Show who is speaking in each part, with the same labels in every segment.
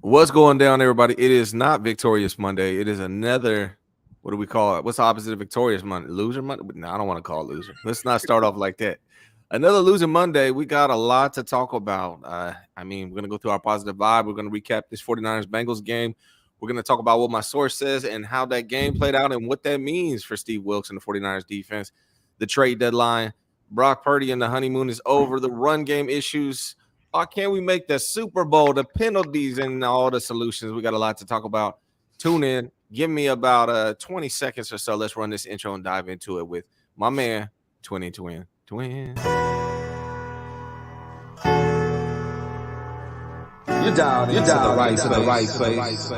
Speaker 1: What's going down, everybody? It is not Victorious Monday. It is another, what do we call it? What's the opposite of Victorious Monday? Loser Monday? No, I don't want to call it loser. Let's not start off like that. Another loser Monday. We got a lot to talk about. We're going to go through our positive vibe. We're going to recap this 49ers Bengals game. We're going to talk about what my source says and how that game played out and what that means for Steve Wilkes and the 49ers defense. The trade deadline. Brock Purdy and the honeymoon is over. The run game issues. Why can't we make the Super Bowl, the penalties, and all the solutions? We got a lot to talk about. Tune in. Give me about 20 seconds or so. Let's run this intro and dive into it with my man, Twin.
Speaker 2: You dialed into the right place.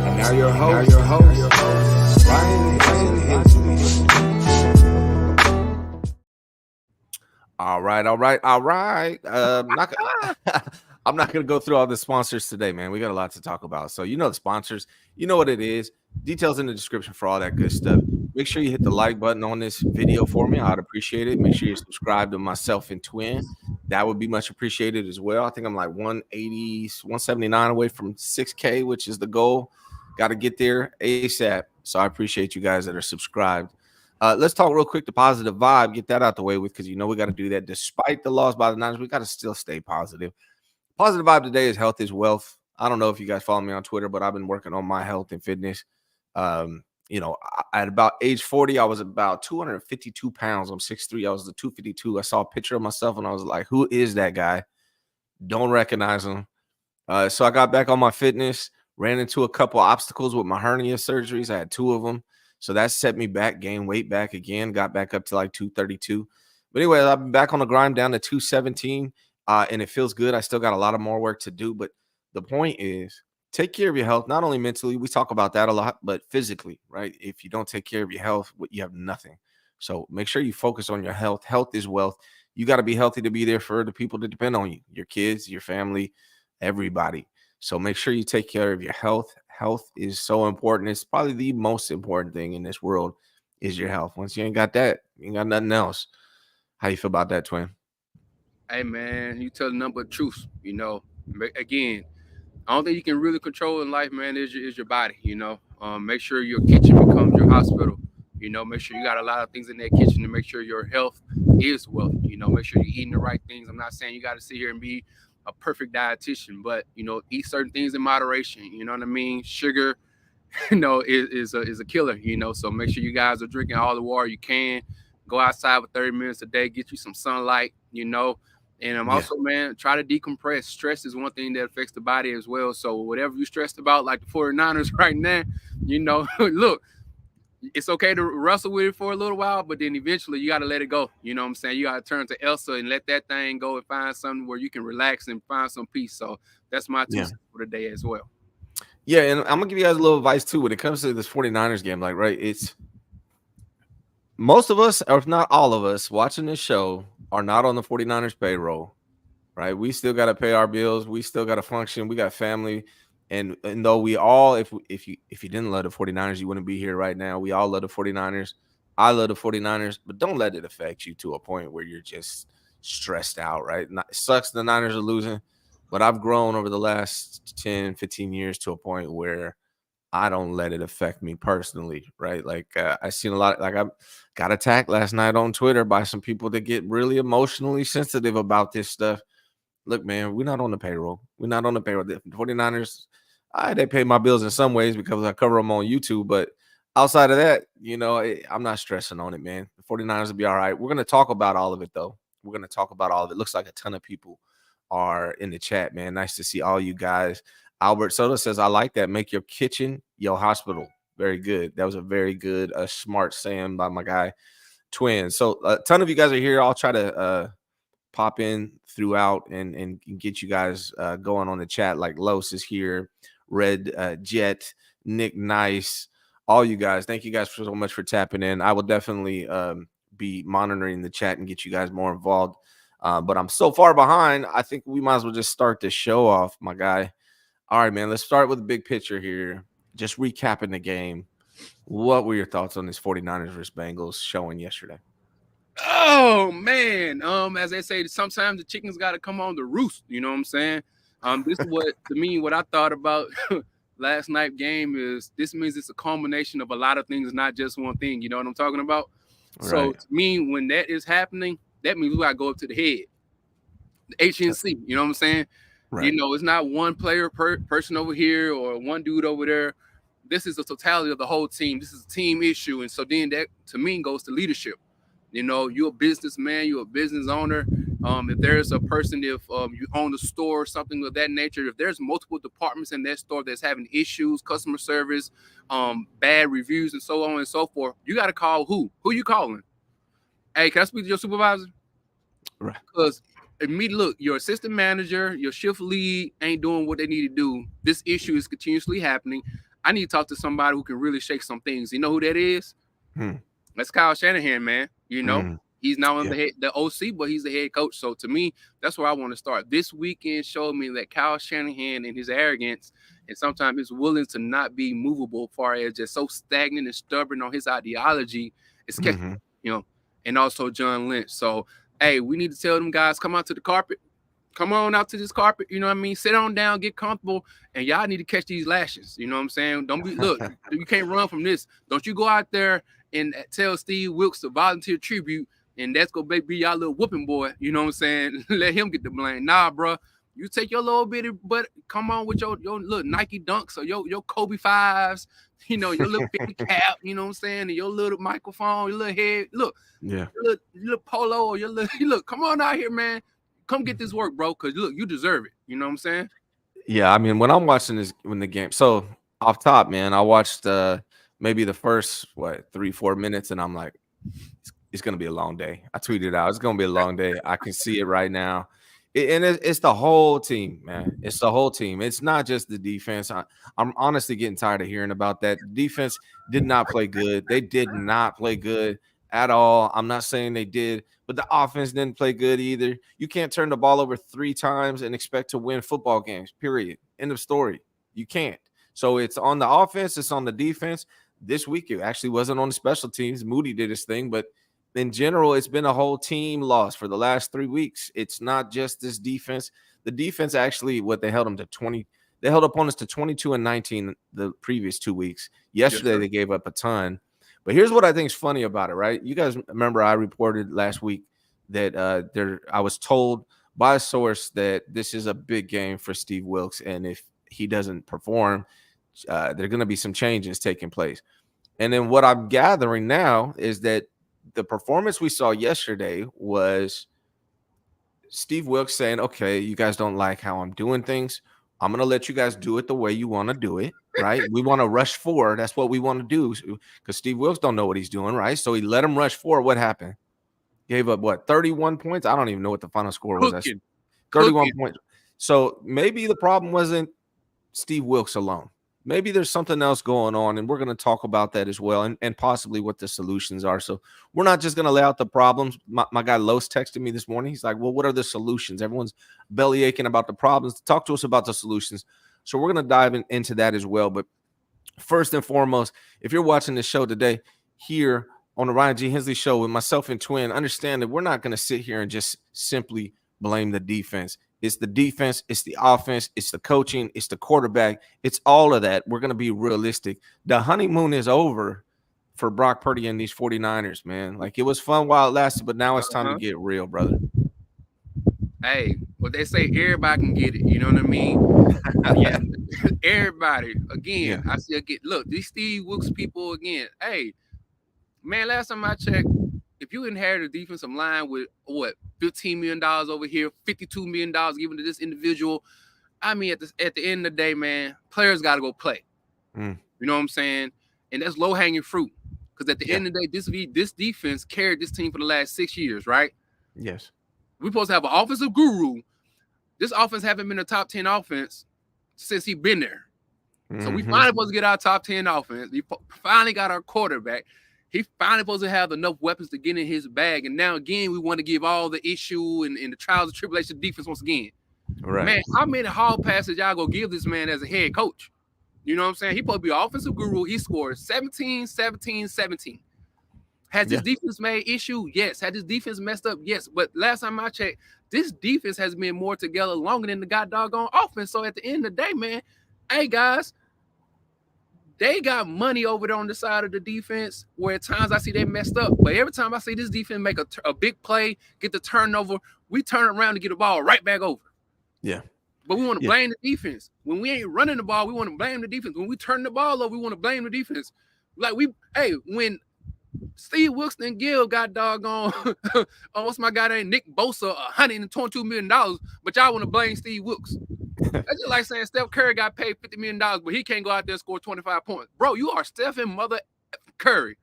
Speaker 2: And now your host, Ryan Hensley.
Speaker 1: All right. I'm not gonna go through all the sponsors today, man. We got a lot to talk about. So you know the sponsors, you know what it is. Details in the description for all that good stuff. Make sure you hit the like button on this video for me. I'd appreciate it. Make sure you subscribe to myself and Twin. That would be much appreciated as well. I think I'm like 180, 179 away from 6K, which is the goal. Got to get there ASAP. So I appreciate you guys that are subscribed. Let's talk real quick the positive vibe. Get that out the way with because you know we got to do that. Despite the loss by the Niners, we got to still stay positive. Positive vibe today is health is wealth. I don't know if you guys follow me on Twitter, but I've been working on my health and fitness. At about age 40, I was about 252 pounds. I'm 6'3". I was the 252. I saw a picture of myself and I was like, who is that guy? Don't recognize him. So I got back on my fitness, ran into a couple obstacles with my hernia surgeries. I had two of them. So that set me back, gained weight back again, got back up to like 232. But anyway, I've been back on the grind down to 217. And it feels good. I still got a lot of more work to do. But the point is, take care of your health, not only mentally, we talk about that a lot, but physically, right? If you don't take care of your health, you have nothing. So make sure you focus on your health. Health is wealth. You got to be healthy to be there for the people that depend on you, your kids, your family, everybody. So make sure you take care of your health. Health is so important. It's probably the most important thing in this world is your health. Once you ain't got that, you ain't got nothing else. How you feel about that, Twin?
Speaker 3: Hey man, you tell the number of truths. Again, the only thing you can really control in life, man, is your body. Make sure your kitchen becomes your hospital. Make sure you got a lot of things in that kitchen to make sure your health is wealth. Make sure you're eating the right things. I'm not saying you got to sit here and be a perfect dietitian, but eat certain things in moderation. You know what I mean? Sugar, is a killer. So make sure you guys are drinking all the water you can. Go outside for 30 minutes a day, get you some sunlight. And I'm
Speaker 1: Yeah.
Speaker 3: also, man, try to decompress. Stress is one thing that affects the body as well. So whatever you're stressed about, like the 49ers right now, look, it's okay to wrestle with it for a little while, but then eventually you got to let it go. You know what I'm saying? You got to turn to Elsa and let that thing go and find something where you can relax and find some peace. So that's my two
Speaker 1: Yeah.
Speaker 3: cents for the day as well.
Speaker 1: Yeah, and I'm gonna give you guys a little advice too when it comes to this 49ers game. Like, right, it's most of us, or if not all of us, watching this show are not on the 49ers payroll, right? We still gotta pay our bills, we still gotta function, we got family. And though we all, if you didn't love the 49ers, you wouldn't be here right now. We all love the 49ers. I love the 49ers, but don't let it affect you to a point where you're just stressed out, right? It sucks the Niners are losing, but I've grown over the last 10, 15 years to a point where I don't let it affect me personally, right? Like I seen a lot. Like I got attacked last night on Twitter by some people that get really emotionally sensitive about this stuff. Look, man, we're not on the payroll. We're not on the payroll. The 49ers, they pay my bills in some ways because I cover them on YouTube. But outside of that, I'm not stressing on it, man. The 49ers will be all right. We're going to talk about all of it, though. We're going to talk about all of it. Looks like a ton of people are in the chat, man. Nice to see all you guys. Albert Soto says, I like that. Make your kitchen your hospital. Very good. That was a very good, smart saying by my guy, Twin. So a ton of you guys are here. I'll try to pop in throughout and get you guys going on the chat. Like Los is here, Red Jet, Nick Nice, all you guys. Thank you guys so much for tapping in. I will definitely be monitoring the chat and get you guys more involved. But I'm so far behind. I think we might as well just start the show off, my guy. All right, man. Let's start with the big picture here. Just recapping the game. What were your thoughts on this 49ers versus Bengals showing yesterday?
Speaker 3: Oh man, as they say, sometimes the chickens got to come on the roost. You know what I'm saying? This is what to me what I thought about last night game is. This means it's a culmination of a lot of things, not just one thing. You know what I'm talking about? So
Speaker 1: Right.
Speaker 3: to me, when that is happening, that means we got to go up to the head, the HNC. You know what I'm saying?
Speaker 1: Right.
Speaker 3: You know, it's not one player person over here or one dude over there. This is the totality of the whole team. This is a team issue, and so then that to me goes to leadership. You know, you're a businessman, you're a business owner. If there's a person, if you own a store or something of that nature, if there's multiple departments in that store that's having issues, customer service, bad reviews, and so on and so forth, you got to call who? Who you calling? Hey, can I speak to your supervisor?
Speaker 1: Right.
Speaker 3: Because look, your assistant manager, your shift lead ain't doing what they need to do. This issue is continuously happening. I need to talk to somebody who can really shake some things. You know who that is? That's Kyle Shanahan, man. You know, he's now on the OC, but he's the head coach. So to me, that's where I want to start. This weekend showed me that Kyle Shanahan and his arrogance and sometimes his willing to not be movable, as far as just so stagnant and stubborn on his ideology, is catching, you know, and also John Lynch. So, hey, we need to tell them guys, come out to the carpet. Come on out to this carpet, you know what I mean? Sit on down, get comfortable, and y'all need to catch these lashes. You know what I'm saying? Don't be look, you can't run from this. Don't you go out there and tell Steve Wilks to volunteer tribute, and that's gonna be y'all little whooping boy. You know what I'm saying? Let him get the blame. Nah, bro. You take your little bitty, but come on with your little Nike dunks or your Kobe 5s, you know, your little 50 cap, you know what I'm saying, and your little microphone, your little head. Look,
Speaker 1: Yeah.
Speaker 3: your little polo or your little look, come on out here, man. Come get this work, bro, because look, you deserve it. You know what I'm saying?
Speaker 1: Yeah, I mean, when I'm watching this when the game, so off top, man, I watched maybe the first 3-4 minutes, and I'm like, it's gonna be a long day. I tweeted out, it's gonna be a long day. I can see it right now. It's the whole team, man. It's the whole team. It's not just the defense. I'm honestly getting tired of hearing about that. The defense did not play good. They did not play good at all. I'm not saying they did, but the offense didn't play good either. You can't turn the ball over 3 times and expect to win football games, period. End of story. You can't. So it's on the offense, it's on the defense. This week, it actually wasn't on the special teams. Moody did his thing, but in general, it's been a whole team loss for the last 3 weeks. It's not just this defense. The defense actually, they held them to 20. They held opponents to 22-19 the previous 2 weeks. Yesterday, they gave up a ton. But here's what I think is funny about it, right? You guys remember I reported last week that I was told by a source that this is a big game for Steve Wilks, and if he doesn't perform, there are going to be some changes taking place. And then what I'm gathering now is that the performance we saw yesterday was Steve Wilks saying, okay, you guys don't like how I'm doing things. I'm going to let you guys do it the way you want to do it, right? We want to rush forward. That's what we want to do because Steve Wilks don't know what he's doing, right? So he let him rush forward. What happened? Gave up, 31 points? I don't even know what the final score was. 31 points. So maybe the problem wasn't Steve Wilks alone. Maybe there's something else going on, and we're going to talk about that as well, and possibly what the solutions are. So we're not just going to lay out the problems. My guy Los texted me this morning. He's like, well, what are the solutions? Everyone's belly aching about the problems. Talk to us about the solutions. So we're going to dive into that as well. But first and foremost, if you're watching this show today here on the Ryan G. Hensley Show with myself and Twin, understand that we're not going to sit here and just simply blame the defense. It's the defense, it's the offense, it's the coaching, it's the quarterback. It's all of that. We're going to be realistic. The honeymoon is over for Brock Purdy and these 49ers, man. Like, it was fun while it lasted, but now it's time to get real, brother.
Speaker 3: Hey, what they say, everybody can get it. You know what I mean? Yeah, everybody. Again, I see again. Look, these Steve Wilks people again. Hey, man, last time I checked, if you inherit a defensive line with $15 million over here, $52 million given to this individual, I mean, at the end of the day, man, players got to go play. You know what I'm saying? And that's low hanging fruit because at the end of the day, this defense carried this team for the last 6 years, right?
Speaker 1: Yes.
Speaker 3: We're supposed to have an offensive guru. This offense haven't been a top 10 offense since he's been there. So we finally supposed to get our top 10 offense. We finally got our quarterback. He finally supposed to have enough weapons to get in his bag. And now, again, we want to give all the issue and the trials and tribulations defense once again.
Speaker 1: Right.
Speaker 3: Man, how many hall passes y'all going to give this man as a head coach? You know what I'm saying? He supposed to be an offensive guru. He scored 17, 17, 17. Has this defense made issue? Yes. Had this defense messed up? Yes. But last time I checked, this defense has been more together longer than the god doggone offense. So at the end of the day, man, hey guys, they got money over there on the side of the defense where at times I see they messed up. But every time I see this defense make a big play, get the turnover, we turn around to get the ball right back over.
Speaker 1: Yeah.
Speaker 3: But we want to blame the defense. When we ain't running the ball, we want to blame the defense. When we turn the ball over, we want to blame the defense. Like when Steve Wilkes and Gill got doggone, what's my guy named Nick Bosa, $122 million, but y'all want to blame Steve Wilkes. That's just like saying Steph Curry got paid $50 million, but he can't go out there and score 25 points. Bro, you are Stephen Mother Curry.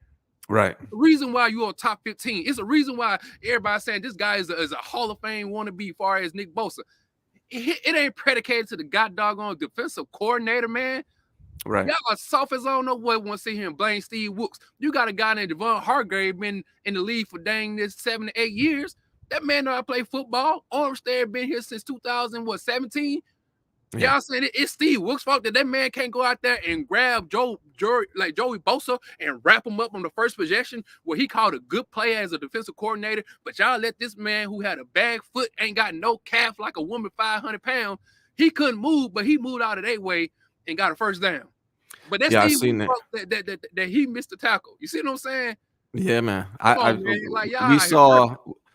Speaker 1: Right.
Speaker 3: The reason why you on top 15. It's a reason why everybody's saying this guy is a Hall of Fame wannabe as far as Nick Bosa. It ain't predicated to the god doggone defensive coordinator, man.
Speaker 1: Right.
Speaker 3: Y'all are soft as I don't know what want to sit here and blame Steve Wilkes. You got a guy named Devon Hargrave been in the league for dang this 7 to 8 years. That man know how to play football. Armstead been here since 2017.
Speaker 1: Yeah.
Speaker 3: Y'all saying it's Steve Wilkes' fault that man can't go out there and grab Joey Bosa and wrap him up on the first possession where he called a good play as a defensive coordinator. But y'all let this man who had a bag foot, ain't got no calf like a woman 500 pounds. He couldn't move, but he moved out of their way and got a first down. But that's Steve Wilkes' fault that he missed the tackle. You see what I'm saying?
Speaker 1: Yeah, man.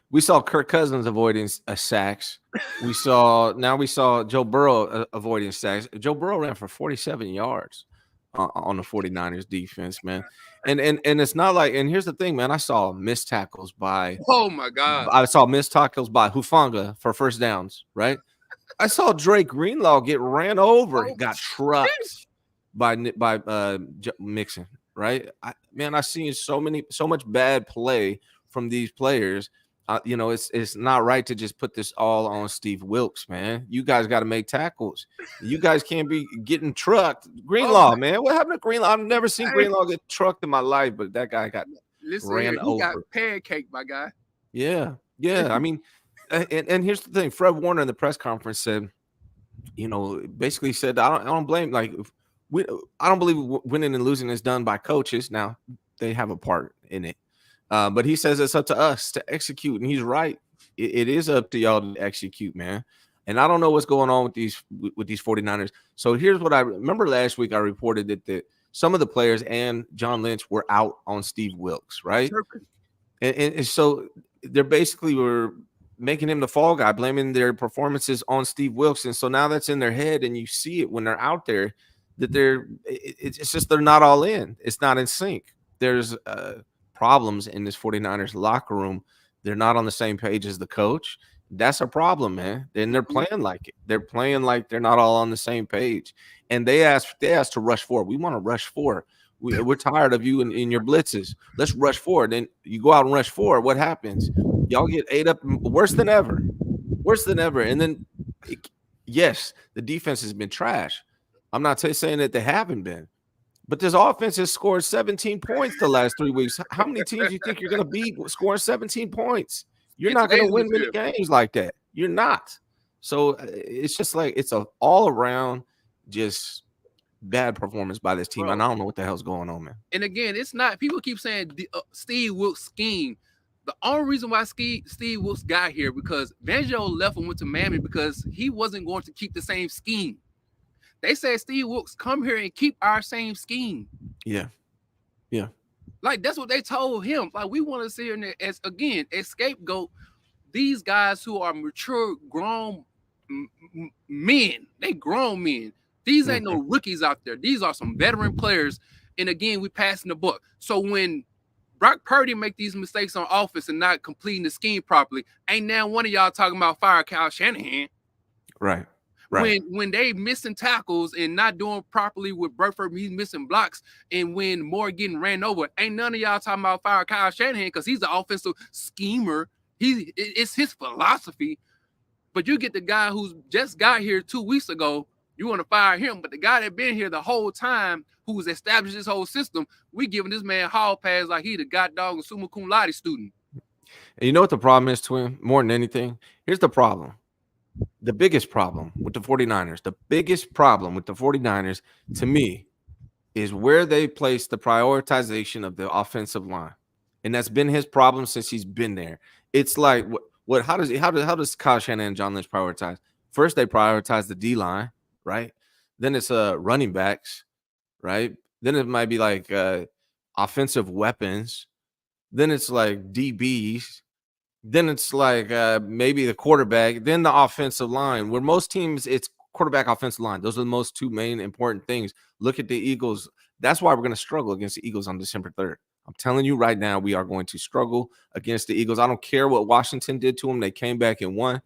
Speaker 1: We saw Kirk Cousins avoiding sacks. We saw Joe Burrow avoiding sacks. Joe Burrow ran for 47 yards on the 49ers defense, man. And it's not like, and here's the thing, man. I saw missed tackles by Hufanga for first downs, right? I saw Drake Greenlaw get ran over, got trucked by Mixon, right? I've seen so much bad play from these players. It's not right to just put this all on Steve Wilkes, man. You guys got to make tackles. You guys can't be getting trucked. Greenlaw, man. What happened to Greenlaw? I've never seen Greenlaw get trucked in my life, but that guy got ran over. He got
Speaker 3: pancaked, my guy.
Speaker 1: Yeah. I mean, and here's the thing. Fred Warner in the press conference said, basically said, I don't blame, I don't believe winning and losing is done by coaches. Now, they have a part in it. But he says it's up to us to execute, and he's right. It is up to y'all to execute, man. And I don't know what's going on with these 49ers. So here's what I remember last week. I reported that some of the players and John Lynch were out on Steve Wilkes, right? And so they're basically were making him the fall guy, blaming their performances on Steve Wilkes. And so now that's in their head, and you see it when they're out there that it's just they're not all in. It's not in sync. There's problems in this 49ers locker room. They're not on the same page as the coach. That's a problem, man. And they're playing like it. They're playing like they're not all on the same page. And they asked to rush forward. We want to rush forward. We're tired of you in your blitzes. Let's rush forward. Then you go out and rush forward. What happens? Y'all get ate up worse than ever. And then, yes, the defense has been trash. I'm not saying that they haven't been. But this offense has scored 17 points the last 3 weeks. How many teams do you think you're going to beat scoring 17 points? You're not going to win many games like that. You're not. So it's just like it's an all-around just bad performance by this team. Bro. And I don't know what the hell's going on, man.
Speaker 3: And again, it's not – people keep saying Steve Wilkes scheme. The only reason why Steve Wilkes got here because Fangio left and went to Miami because he wasn't going to keep the same scheme. They said, Steve Wilkes, come here and keep our same scheme.
Speaker 1: Yeah.
Speaker 3: Like, that's what they told him. Like, we want to see here as scapegoat these guys who are mature, grown men. They grown men. These ain't no rookies out there. These are some veteran players. And again, we passing the buck. So when Brock Purdy make these mistakes on offense and not completing the scheme properly, ain't now one of y'all talking about fire Kyle Shanahan.
Speaker 1: Right.
Speaker 3: When they missing tackles and not doing properly with Burford, he's missing blocks, and when Moore getting ran over, ain't none of y'all talking about fire Kyle Shanahan because he's the offensive schemer. It's his philosophy. But you get the guy who's just got here 2 weeks ago, you want to fire him. But the guy that been here the whole time, who's established this whole system, we giving this man hall pass like he the god dog and summa cum laude student.
Speaker 1: And you know what the problem is, Twin? More than anything, here's the problem. the biggest problem with the 49ers, to me, is where they place the prioritization of the offensive line. And that's been his problem since he's been there. It's like how does Kyle Shanahan and John Lynch prioritize? First, they prioritize the D line, right? Then it's running backs, right? Then it might be like offensive weapons. Then it's like DBs. Then it's like maybe the quarterback. Then the offensive line. Where most teams, it's quarterback, offensive line. Those are the most two main important things. Look at the Eagles. That's why we're going to struggle against the Eagles on December 3rd. I'm telling you right now, we are going to struggle against the Eagles. I don't care what Washington did to them. They came back and won.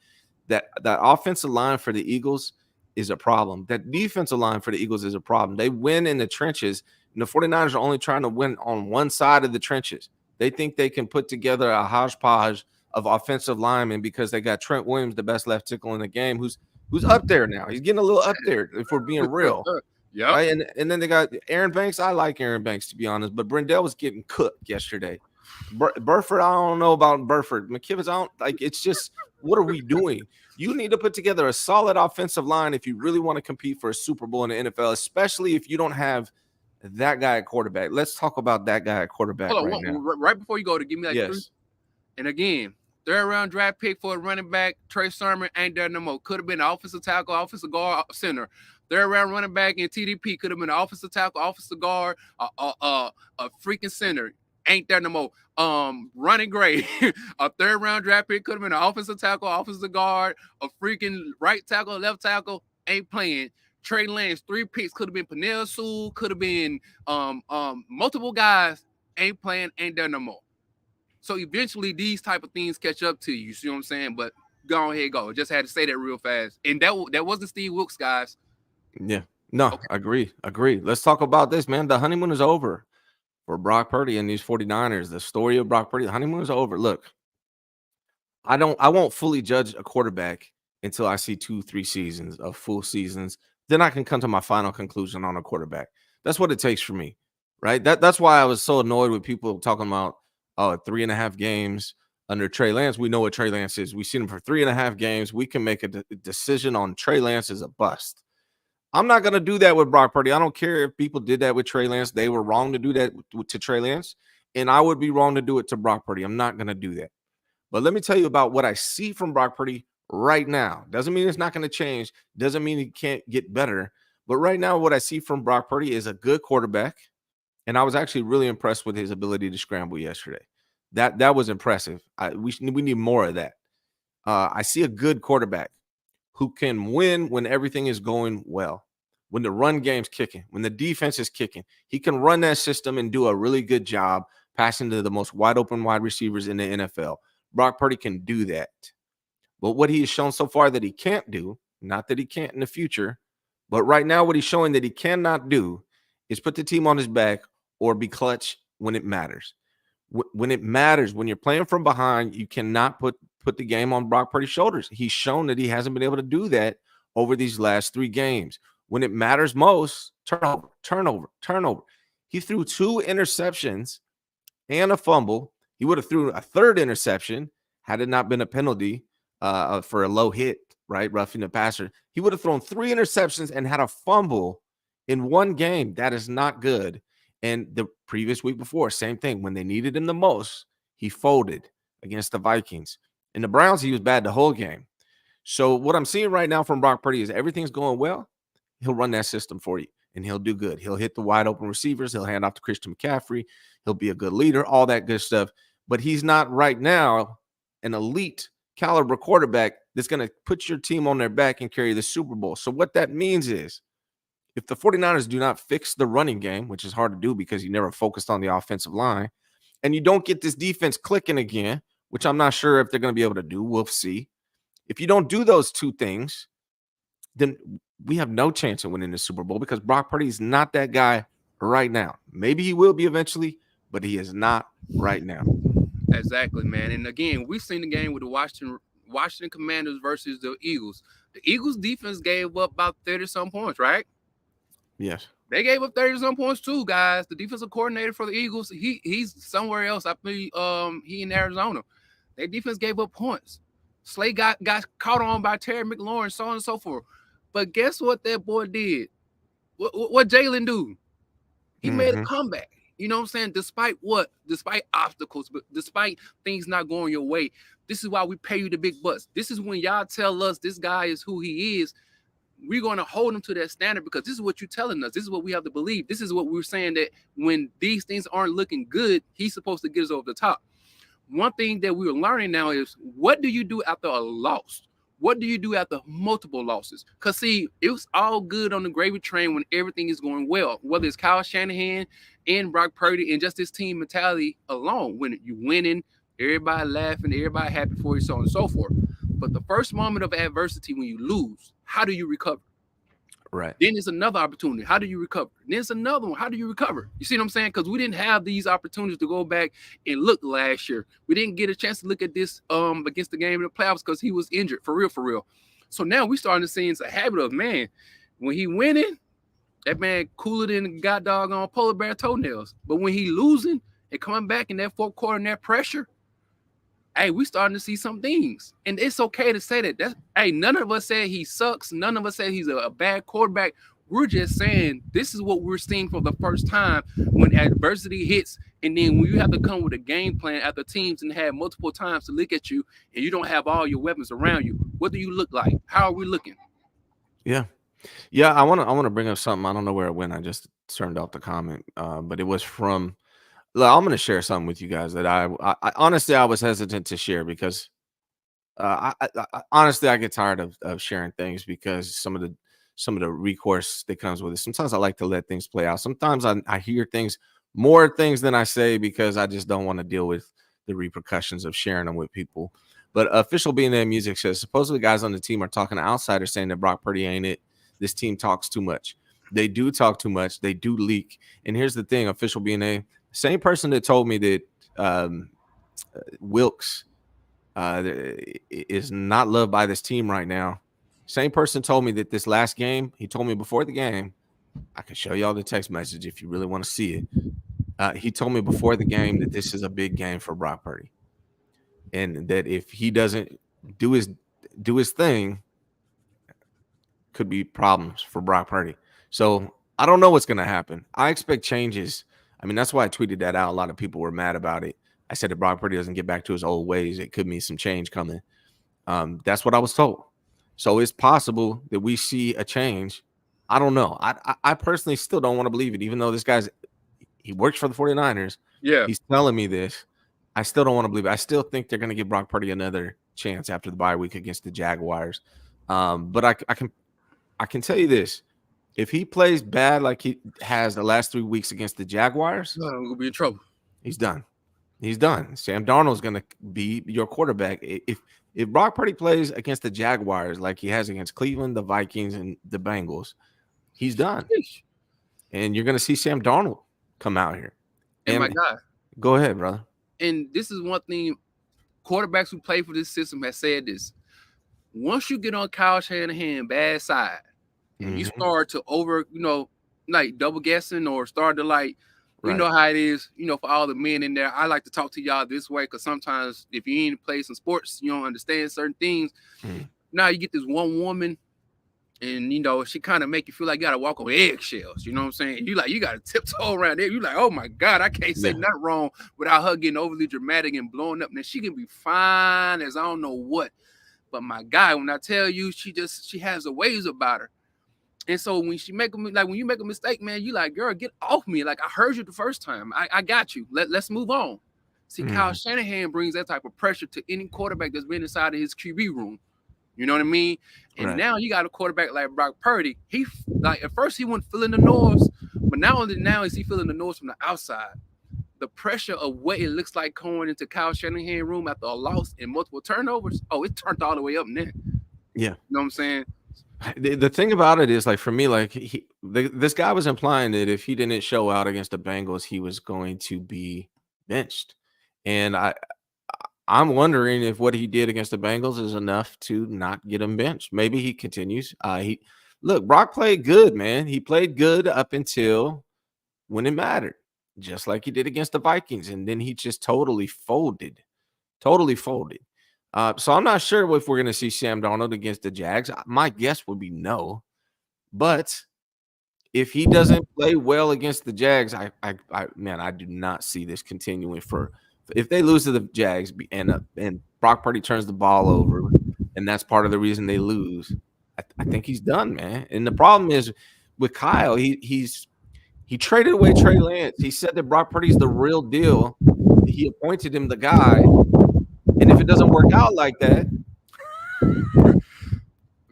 Speaker 1: That offensive line for the Eagles is a problem. That defensive line for the Eagles is a problem. They win in the trenches, and the 49ers are only trying to win on one side of the trenches. They think they can put together a hodgepodge of offensive linemen because they got Trent Williams, the best left tackle in the game, who's up there now. He's getting a little up there, if we're being real.
Speaker 3: Yeah.
Speaker 1: Right? And then they got Aaron Banks. I like Aaron Banks, to be honest, but Brendel was getting cooked yesterday. Burford, I don't know about Burford. McKivitz, I don't like. It's just, what are we doing? You need to put together a solid offensive line if you really want to compete for a Super Bowl in the NFL, especially if you don't have that guy at quarterback. Let's talk about that guy at quarterback now.
Speaker 3: Right before you go, to give me like 3. And again, 3rd round draft pick for a running back, Trey Sermon, ain't there no more. Could have been an offensive tackle, offensive guard, center. 3rd round running back in TDP could have been an offensive tackle, offensive guard, a freaking center. Ain't there no more. Running great. A 3rd round draft pick could have been an offensive tackle, offensive guard, a freaking right tackle, left tackle. Ain't playing. Trey Lance, 3 picks could have been Penei Sewell, could have been multiple guys. Ain't playing. Ain't there no more. So eventually these type of things catch up to you. You see what I'm saying? But go ahead, go. Just had to say that real fast. And that wasn't Steve Wilkes, guys.
Speaker 1: Yeah. No, okay. Agree. Let's talk about this, man. The honeymoon is over for Brock Purdy and these 49ers. The story of Brock Purdy, the honeymoon is over. Look, I won't fully judge a quarterback until I see 2-3 seasons of full seasons. Then I can come to my final conclusion on a quarterback. That's what it takes for me, right? That's why I was so annoyed with people talking about 3.5 games under Trey Lance. We know what Trey Lance is. We've seen him for 3.5 games. We can make a decision on Trey Lance as a bust. I'm not going to do that with Brock Purdy. I don't care if people did that with Trey Lance. They were wrong to do that to Trey Lance, and I would be wrong to do it to Brock Purdy. I'm not going to do that. But let me tell you about what I see from Brock Purdy right now. Doesn't mean it's not going to change. Doesn't mean he can't get better. But right now, what I see from Brock Purdy is a good quarterback, and I was actually really impressed with his ability to scramble yesterday. That was impressive. We need more of that. I see a good quarterback who can win when everything is going well, when the run game's kicking, when the defense is kicking. He can run that system and do a really good job passing to the most wide open wide receivers in the NFL. Brock Purdy can do that. But what he has shown so far that he can't do, not that he can't in the future, but right now what he's showing that he cannot do is put the team on his back or be clutch when it matters. When it matters, when you're playing from behind, you cannot put the game on Brock Purdy's shoulders. He's shown that he hasn't been able to do that over these last 3 games. When it matters most, turnover. He threw 2 interceptions and a fumble. He would have threw a 3rd interception had it not been a penalty for a low hit, right? Roughing the passer. He would have thrown 3 interceptions and had a fumble in 1 game. That is not good. And the previous week before, same thing. When they needed him the most, he folded against the Vikings. In the Browns, he was bad the whole game. So what I'm seeing right now from Brock Purdy is everything's going well. He'll run that system for you, and he'll do good. He'll hit the wide open receivers. He'll hand off to Christian McCaffrey. He'll be a good leader, all that good stuff. But he's not right now an elite caliber quarterback that's going to put your team on their back and carry the Super Bowl. So what that means is if the 49ers do not fix the running game, which is hard to do because you never focused on the offensive line, and you don't get this defense clicking again, which I'm not sure if they're going to be able to do. We'll see. If you don't do those 2 things, then we have no chance of winning the Super Bowl because Brock Purdy is not that guy right now. Maybe he will be eventually, but he is not right now.
Speaker 3: Exactly, man. And again, we've seen the game with the Washington Commanders versus the Eagles. The Eagles defense gave up about 30-some points, right?
Speaker 1: Yes.
Speaker 3: They gave up 30-some points too, guys. The defensive coordinator for the Eagles, he's somewhere else. I believe he in Arizona. Their defense gave up points. Slay got caught on by Terry McLaurin, so on and so forth. But guess what that boy did? What Jalen do? He made a comeback. You know what I'm saying? Despite what? Despite obstacles, but despite things not going your way. This is why we pay you the big bucks. This is when y'all tell us this guy is who he is. We're going to hold him to that standard because this is what you're telling us. This is what we have to believe. This is what we're saying, that when these things aren't looking good, he's supposed to get us over the top. One thing that we're learning now is, what do you do after a loss? What do you do after multiple losses? Because, see, it was all good on the gravy train when everything is going well, whether it's Kyle Shanahan and Brock Purdy and just this team mentality alone. When you winning, everybody laughing, everybody happy for you, so on and so forth. But the first moment of adversity, when you lose, how do you recover?
Speaker 1: Right.
Speaker 3: Then there's another opportunity. How do you recover? Then there's another one. How do you recover? You see what I'm saying? Because we didn't have these opportunities to go back and look last year. We didn't get a chance to look at this against the game in the playoffs because he was injured, for real. So now we starting to see it's a habit of, man, when he winning, that man cooler than god dog on polar bear toenails. But when he losing and coming back in that fourth quarter and that pressure, hey, we starting to see some things. And it's okay to say that. Hey, none of us said he sucks. None of us said he's a bad quarterback. We're just saying this is what we're seeing for the first time when adversity hits. And then when you have to come with a game plan after teams and have multiple times to look at you and you don't have all your weapons around you, what do you look like? How are we looking?
Speaker 1: Yeah. I want to bring up something. I don't know where it went. I just turned off the comment, but it was from. Look, I'm going to share something with you guys that I honestly I was hesitant to share because honestly I get tired of sharing things because some of the recourse that comes with it. Sometimes I like to let things play out. Sometimes I hear more things than I say because I just don't want to deal with the repercussions of sharing them with people. But official B&M Music says supposedly guys on the team are talking to outsiders saying that Brock Purdy ain't it. This team talks too much. They do talk too much. They do leak. And here's the thing, official B&A. Same person that told me that Wilkes is not loved by this team right now. Same person told me that this last game, he told me before the game, I can show y'all the text message if you really want to see it. He told me before the game that this is a big game for Brock Purdy. And that if he doesn't do his thing, could be problems for Brock Purdy. So I don't know what's going to happen. I expect changes. I mean, that's why I tweeted that out. A lot of people were mad about it. I said if Brock Purdy doesn't get back to his old ways, it could mean some change coming. That's what I was told. So it's possible that we see a change. I don't know. I personally still don't want to believe it, even though this he works for the 49ers.
Speaker 3: Yeah.
Speaker 1: He's telling me this. I still don't want to believe it. I still think they're going to give Brock Purdy another chance after the bye week against the Jaguars. But I can tell you this. If he plays bad like he has the last 3 weeks against the Jaguars,
Speaker 3: we'll be in trouble.
Speaker 1: He's done. He's done. Sam Darnold's going to be your quarterback. If Brock Purdy plays against the Jaguars like he has against Cleveland, the Vikings, and the Bengals, he's done. And you're going to see Sam Darnold come out here.
Speaker 3: And my God.
Speaker 1: Go ahead, brother.
Speaker 3: And this is one thing quarterbacks who play for this system have said this. Once you get on Kyle Shanahan bad side, and you start to like double guessing or start to you know how it is, for all the men in there. I like to talk to y'all this way because sometimes if you ain't play some sports, you don't understand certain things. Now you get this one woman and, she kind of make you feel like you got to walk on eggshells. You know what I'm saying? You got to tiptoe around there. You like, oh my God, I can't say nothing wrong without her getting overly dramatic and blowing up. Now she can be fine as I don't know what. But my guy, when I tell you, she has a ways about her. And so when when you make a mistake, man, you like, girl, get off me. Like I heard you the first time. I got you. Let's move on. See, Kyle Shanahan brings that type of pressure to any quarterback that's been inside of his QB room. You know what I mean? And now you got a quarterback like Brock Purdy. He at first he wasn't feeling the noise, but now is he feeling the noise from the outside. The pressure of what it looks like going into Kyle Shanahan room after a loss and multiple turnovers. Oh, it turned all the way up now. Yeah. You know what I'm saying?
Speaker 1: The thing about it is, for me, this guy was implying that if he didn't show out against the Bengals, he was going to be benched. And I'm wondering if what he did against the Bengals is enough to not get him benched. Maybe he continues. Brock played good, man. He played good up until when it mattered, just like he did against the Vikings. And then he just totally folded. So I'm not sure if we're going to see Sam Darnold against the Jags. My guess would be no. But if he doesn't play well against the Jags, I do not see this continuing for. If they lose to the Jags and Brock Purdy turns the ball over, and that's part of the reason they lose, I think he's done, man. And the problem is with Kyle, he traded away Trey Lance. He said that Brock Purdy's the real deal. He appointed him the guy, and if it doesn't work out like that,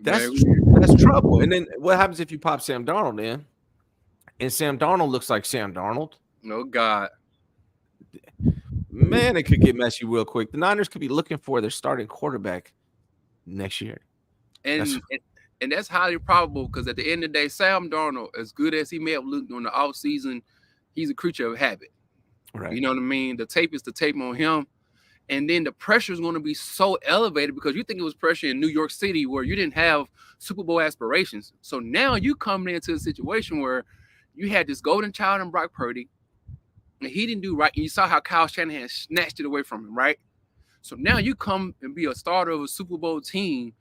Speaker 1: that's trouble. And then what happens if you pop Sam Darnold in, and Sam Darnold looks like Sam Darnold?
Speaker 3: Oh God,
Speaker 1: man, it could get messy real quick. The Niners could be looking for their starting quarterback next year,
Speaker 3: and that's highly probable because at the end of the day, Sam Darnold, as good as he may have looked during the offseason, he's a creature of habit.
Speaker 1: Right.
Speaker 3: You know what I mean? The tape is the tape on him. And then the pressure is going to be so elevated because you think it was pressure in New York City where you didn't have Super Bowl aspirations. So now you come into a situation where you had this golden child in Brock Purdy, and he didn't do right. And you saw how Kyle Shanahan snatched it away from him, right? So now you come and be a starter of a Super Bowl team,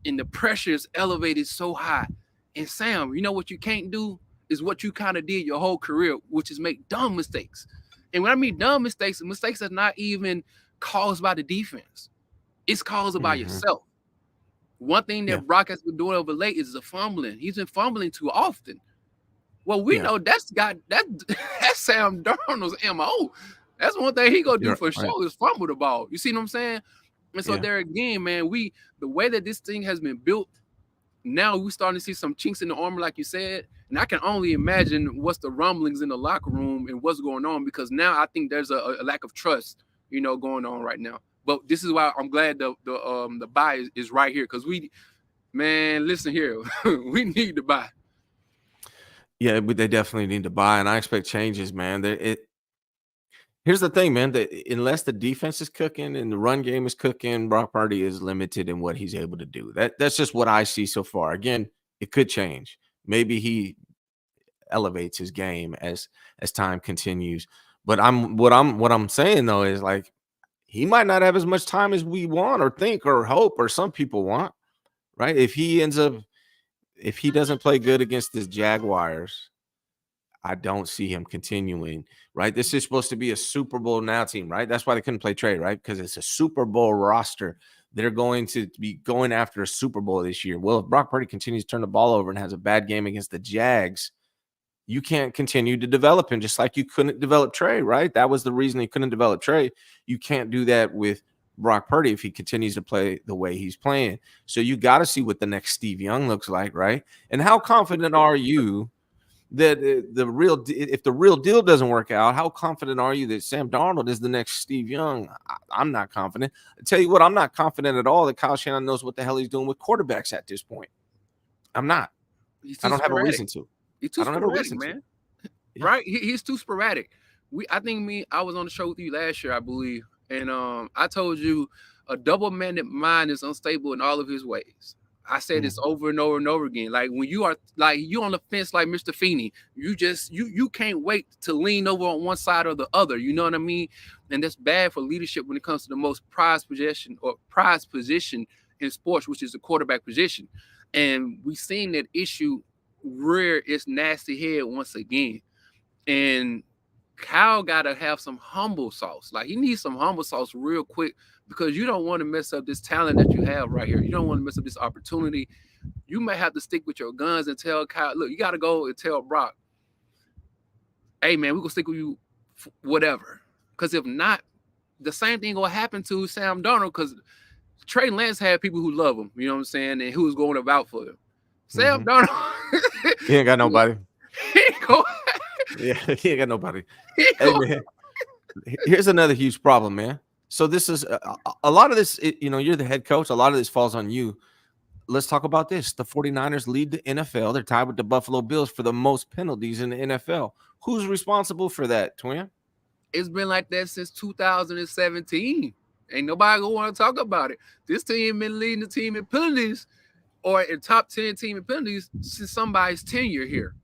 Speaker 3: and the pressure is elevated so high. And Sam, you know what you can't do is what you kind of did your whole career, which is make dumb mistakes. And when I mean dumb mistakes that's not even caused by the defense. It's caused by yourself. One thing that Brock has been doing over late is the fumbling. He's been fumbling too often. Well, we know that's Sam Darnold's MO. That's one thing he gonna do for sure is fumble the ball. You see what I'm saying? And so there again, man, the way that this thing has been built, now we're starting to see some chinks in the armor, like you said. And I can only imagine what's the rumblings in the locker room and what's going on, because now I think there's a lack of trust, going on right now. But this is why I'm glad the buy is right here, because listen here, we need to buy.
Speaker 1: Yeah, but they definitely need to buy, and I expect changes, man. Here's the thing, man. Unless the defense is cooking and the run game is cooking, Brock Purdy is limited in what he's able to do. That's just what I see so far. Again, it could change. Maybe he elevates his game as time continues. But what I'm saying though is, like, he might not have as much time as we want or think or hope or some people want, right? If he doesn't play good against the Jaguars, I don't see him continuing, right? This is supposed to be a Super Bowl now team, right? That's why they couldn't play Trey, right? Because it's a Super Bowl roster. They're going to be going after a Super Bowl this year. Well, if Brock Purdy continues to turn the ball over and has a bad game against the Jags, you can't continue to develop him, just like you couldn't develop Trey, right? That was the reason he couldn't develop Trey. You can't do that with Brock Purdy if he continues to play the way he's playing. So you got to see what the next Steve Young looks like, right? And how confident are you that if the real deal doesn't work out, how confident are you that Sam Darnold is the next Steve Young? I'm not confident. I tell you what, I'm not confident at all that Kyle Shanahan knows what the hell he's doing with quarterbacks at this point. I'm not. I don't have a reason to.
Speaker 3: He's too sporadic, man. Yeah. Right? He's too sporadic. I was on the show with you last year, I believe, and I told you a double-minded mind is unstable in all of his ways. I said this over and over and over again. Like, when you are like you on the fence, like Mr. Feeney, you can't wait to lean over on one side or the other. You know what I mean? And that's bad for leadership when it comes to the most prized position in sports, which is the quarterback position. And we've seen that issue rear its nasty head once again. And Kyle gotta have some humble sauce. Like, he needs some humble sauce real quick, because you don't want to mess up this talent that you have right here. You don't want to mess up this opportunity. You may have to stick with your guns and tell Kyle, look, you got to go and tell Brock, hey, man, we're going to stick with you whatever. Because if not, the same thing will happen to Sam Darnold, because Trey Lance had people who love him, you know what I'm saying, and who was going about for him. Sam Darnold.
Speaker 1: He ain't got nobody.
Speaker 3: He
Speaker 1: ain't got nobody. Hey, man, here's another huge problem, man. So this is a lot of this, you're the head coach. A lot of this falls on you. Let's talk about this. The 49ers lead the NFL. They're tied with the Buffalo Bills for the most penalties in the NFL. Who's responsible for that, Twin?
Speaker 3: It's been like that since 2017. Ain't nobody gonna want to talk about it. This team been leading the team in penalties, or in top 10 team in penalties, since somebody's tenure here.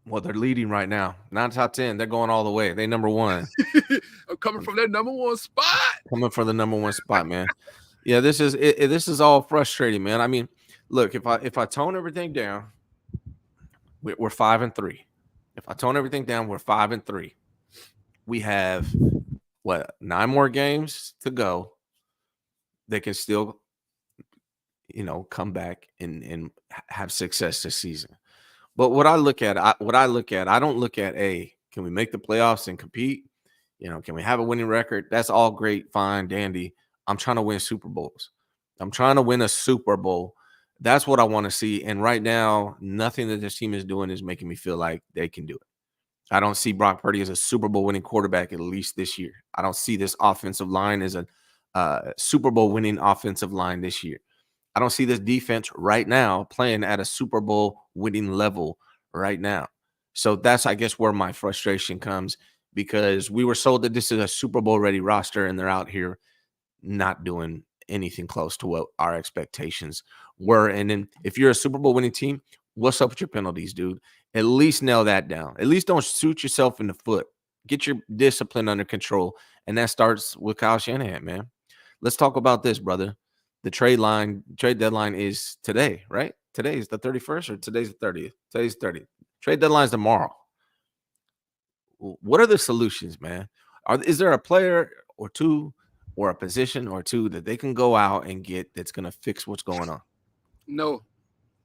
Speaker 1: Well, they're leading right now. Not top 10. They're going all the way. They number one.
Speaker 3: I'm coming from that number one spot.
Speaker 1: Coming for the number one spot, man. Yeah, this is all frustrating, man. I mean, look, if I tone everything down, we're 5-3. If I tone everything down, we're 5-3. We have what 9 more games to go. They can still, come back and have success this season. But what I look at, I don't look at can we make the playoffs and compete? Can we have a winning record? That's all great, fine, dandy. I'm trying to win Super Bowls. I'm trying to win a Super Bowl. That's what I want to see. And right now, nothing that this team is doing is making me feel like they can do it. I don't see Brock Purdy as a Super Bowl winning quarterback, at least this year. I don't see this offensive line as a Super Bowl winning offensive line this year. I don't see this defense right now playing at a Super Bowl winning level right now. So that's, I guess, where my frustration comes, because we were sold that this is a Super Bowl ready roster and they're out here not doing anything close to what our expectations were. And then if you're a Super Bowl winning team, what's up with your penalties, dude? At least nail that down. At least don't shoot yourself in the foot. Get your discipline under control. And that starts with Kyle Shanahan, man. Let's talk about this, brother. The trade deadline is today, right? Today is the 31st or today's the 30th? Today's 30th. Trade deadline is tomorrow. What are the solutions, man? Is there a player or two or a position or two that they can go out and get that's going to fix what's going on?
Speaker 3: No.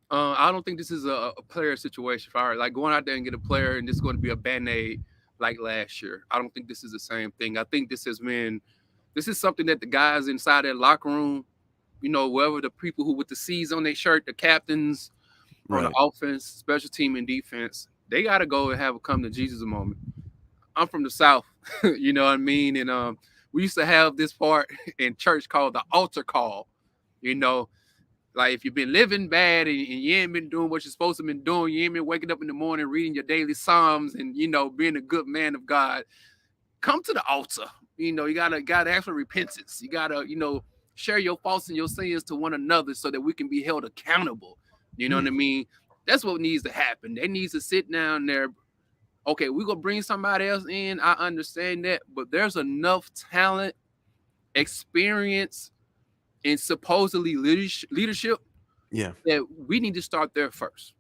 Speaker 3: I don't think this is a player situation. Like going out there and get a player and this is going to be a Band-Aid like last year. I don't think this is the same thing. I think this is something that the guys inside that locker room, wherever the people who with the C's on their shirt, the captains, on the offense, special team, and defense, they got to go and have a come to Jesus moment. I'm from the South, you know what I mean? And we used to have this part in church called the altar call, Like if you've been living bad and you ain't been doing what you're supposed to be doing, you ain't been waking up in the morning reading your daily Psalms and, being a good man of God, come to the altar. You gotta ask for repentance. You gotta, share your faults and your sins to one another so that we can be held accountable. You know what I mean? That's what needs to happen. They need to sit down there. Okay, we're gonna bring somebody else in. I understand that, but there's enough talent, experience, and supposedly leadership, that we need to start there first,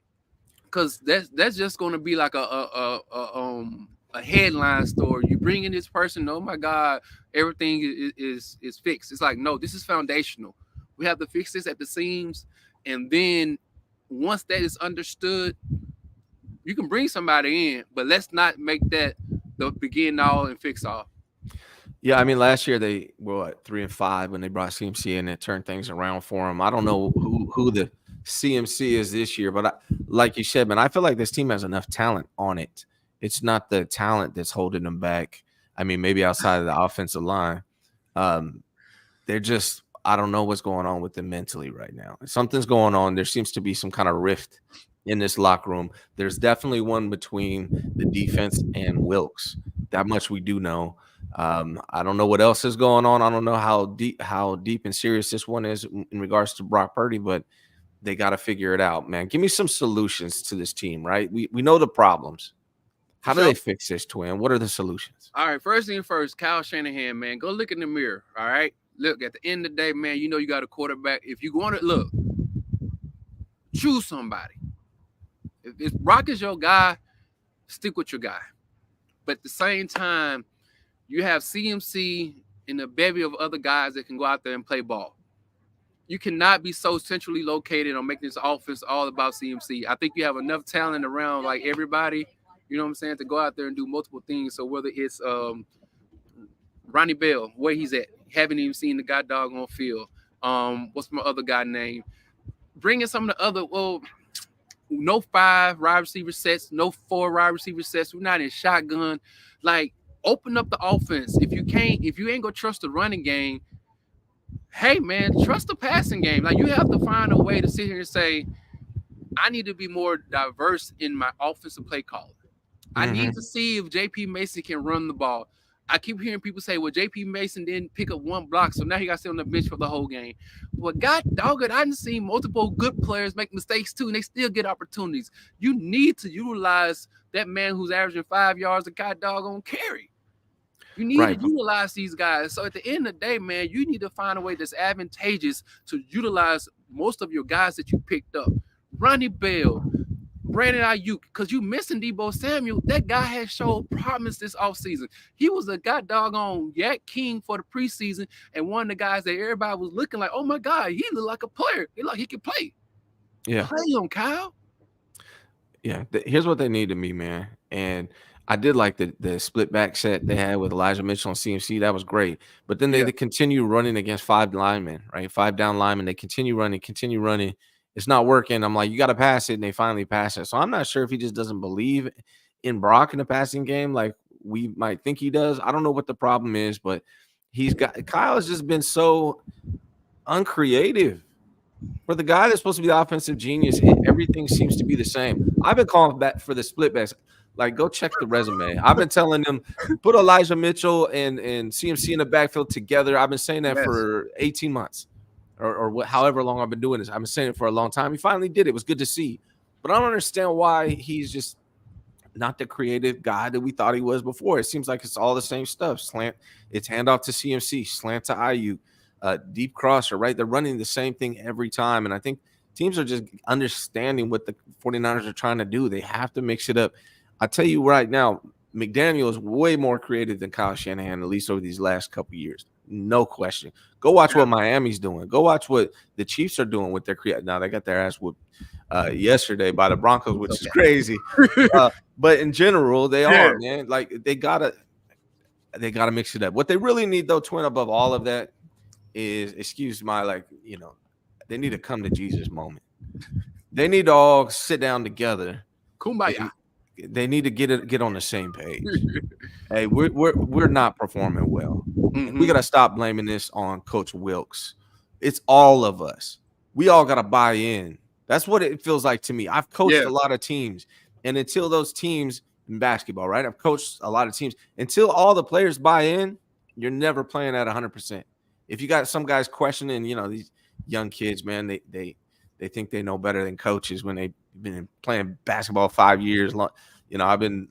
Speaker 3: because that's just going to be like a headline story. You bring in this person, oh my God, everything is fixed. It's like, no, this is foundational. We have to fix this at the seams, and then once that is understood, you can bring somebody in, but let's not make that the begin all and fix all.
Speaker 1: Yeah, I mean, last year they were 3-5 when they brought CMC in and turned things around for them. I don't know who the CMC is this year, but like you said, man, I feel like this team has enough talent on it. It's not the talent that's holding them back. I mean, maybe outside of the offensive line, they're just, I don't know what's going on with them mentally right now. Something's going on. There seems to be some kind of rift in this locker room. There's definitely one between the defense and Wilkes. That much we do know. I don't know what else is going on. I don't know how deep and serious this one is in regards to Brock Purdy, but they got to figure it out, man. Give me some solutions to this team, right? We know the problems. How do they fix this, Twin? What are the solutions?
Speaker 3: All right, first thing first, Kyle Shanahan, man, go look in the mirror, all right? Look, at the end of the day, man, you got a quarterback. If you want to look, choose somebody. If Brock is your guy, stick with your guy. But at the same time, you have CMC and a bevy of other guys that can go out there and play ball. You cannot be so centrally located on making this offense all about CMC. I think you have enough talent around, like everybody, you know what I'm saying, to go out there and do multiple things. So whether it's Ronnie Bell, where he's at, haven't even seen the guy dog on field. What's my other guy name? Bringing some of the other, no 5 wide receiver sets, no 4 wide receiver sets. We're not in shotgun. Like, open up the offense. If you ain't gonna trust the running game, hey man, trust the passing game. Like, you have to find a way to sit here and say, I need to be more diverse in my offensive play calling. I need to see if JP Mason can run the ball. I keep hearing people say, well, JP Mason didn't pick up one block, so now he got to sit on the bench for the whole game. Well, God dog it, I done seen multiple good players make mistakes too, and they still get opportunities. You need to utilize that man who's averaging 5 yards a god doggone carry. You need
Speaker 1: Right.
Speaker 3: to utilize these guys. So at the end of the day, man, you need to find a way that's advantageous to utilize most of your guys that you picked up. Ronnie Bell, Brandon Ayuk, because you missing Debo Samuel. That guy has showed promise this offseason. He was a god doggone Yak King for the preseason, and one of the guys that everybody was looking like, oh my God, he looked like a player. He like he can play.
Speaker 1: Yeah.
Speaker 3: Play him, Kyle.
Speaker 1: Yeah. Here's what they need to me, man. And I did like the split back set they had with Elijah Mitchell and CMC. That was great. But then they continue running against 5 linemen, right? 5 down linemen. They continue running. It's not working. I'm like, you got to pass it. And they finally pass it. So I'm not sure if he just doesn't believe in Brock in the passing game like we might think he does. I don't know what the problem is, but Kyle has just been so uncreative. For the guy that's supposed to be the offensive genius, everything seems to be the same. I've been calling back for the split backs. Like, go check the resume. I've been telling them, put Elijah Mitchell and CMC in the backfield together. I've been saying that for 18 months or however long I've been doing this. I've been saying it for a long time. He finally did it. It was good to see. But I don't understand why he's just not the creative guy that we thought he was before. It seems like it's all the same stuff. Slant, it's handoff to CMC, slant to IU, deep crosser, right? They're running the same thing every time. And I think teams are just understanding what the 49ers are trying to do. They have to mix it up. I tell you right now, McDaniel is way more creative than Kyle Shanahan, at least over these last couple of years. No question. Go watch what Miami's doing. Go watch what the Chiefs are doing with their creative. Now, they got their ass whooped yesterday by the Broncos, which is crazy. But in general, they are, man. Like, they gotta mix it up. What they really need, though, twin, above all of that is, excuse my, like, you know, they need to come to Jesus moment. They need to all sit down together.
Speaker 3: Kumbaya.
Speaker 1: They need to get on the same page. Hey, we're not performing well. Mm-hmm. We got to stop blaming this on Coach Wilks. It's all of us. We all got to buy in. That's what it feels like to me. I've coached a lot of teams, and until those teams in basketball, right? I've coached a lot of teams. Until all the players buy in, you're never playing at 100%. If you got some guys questioning, you know, these young kids, man, they think they know better than coaches when they've been playing basketball 5 years. You know, I've been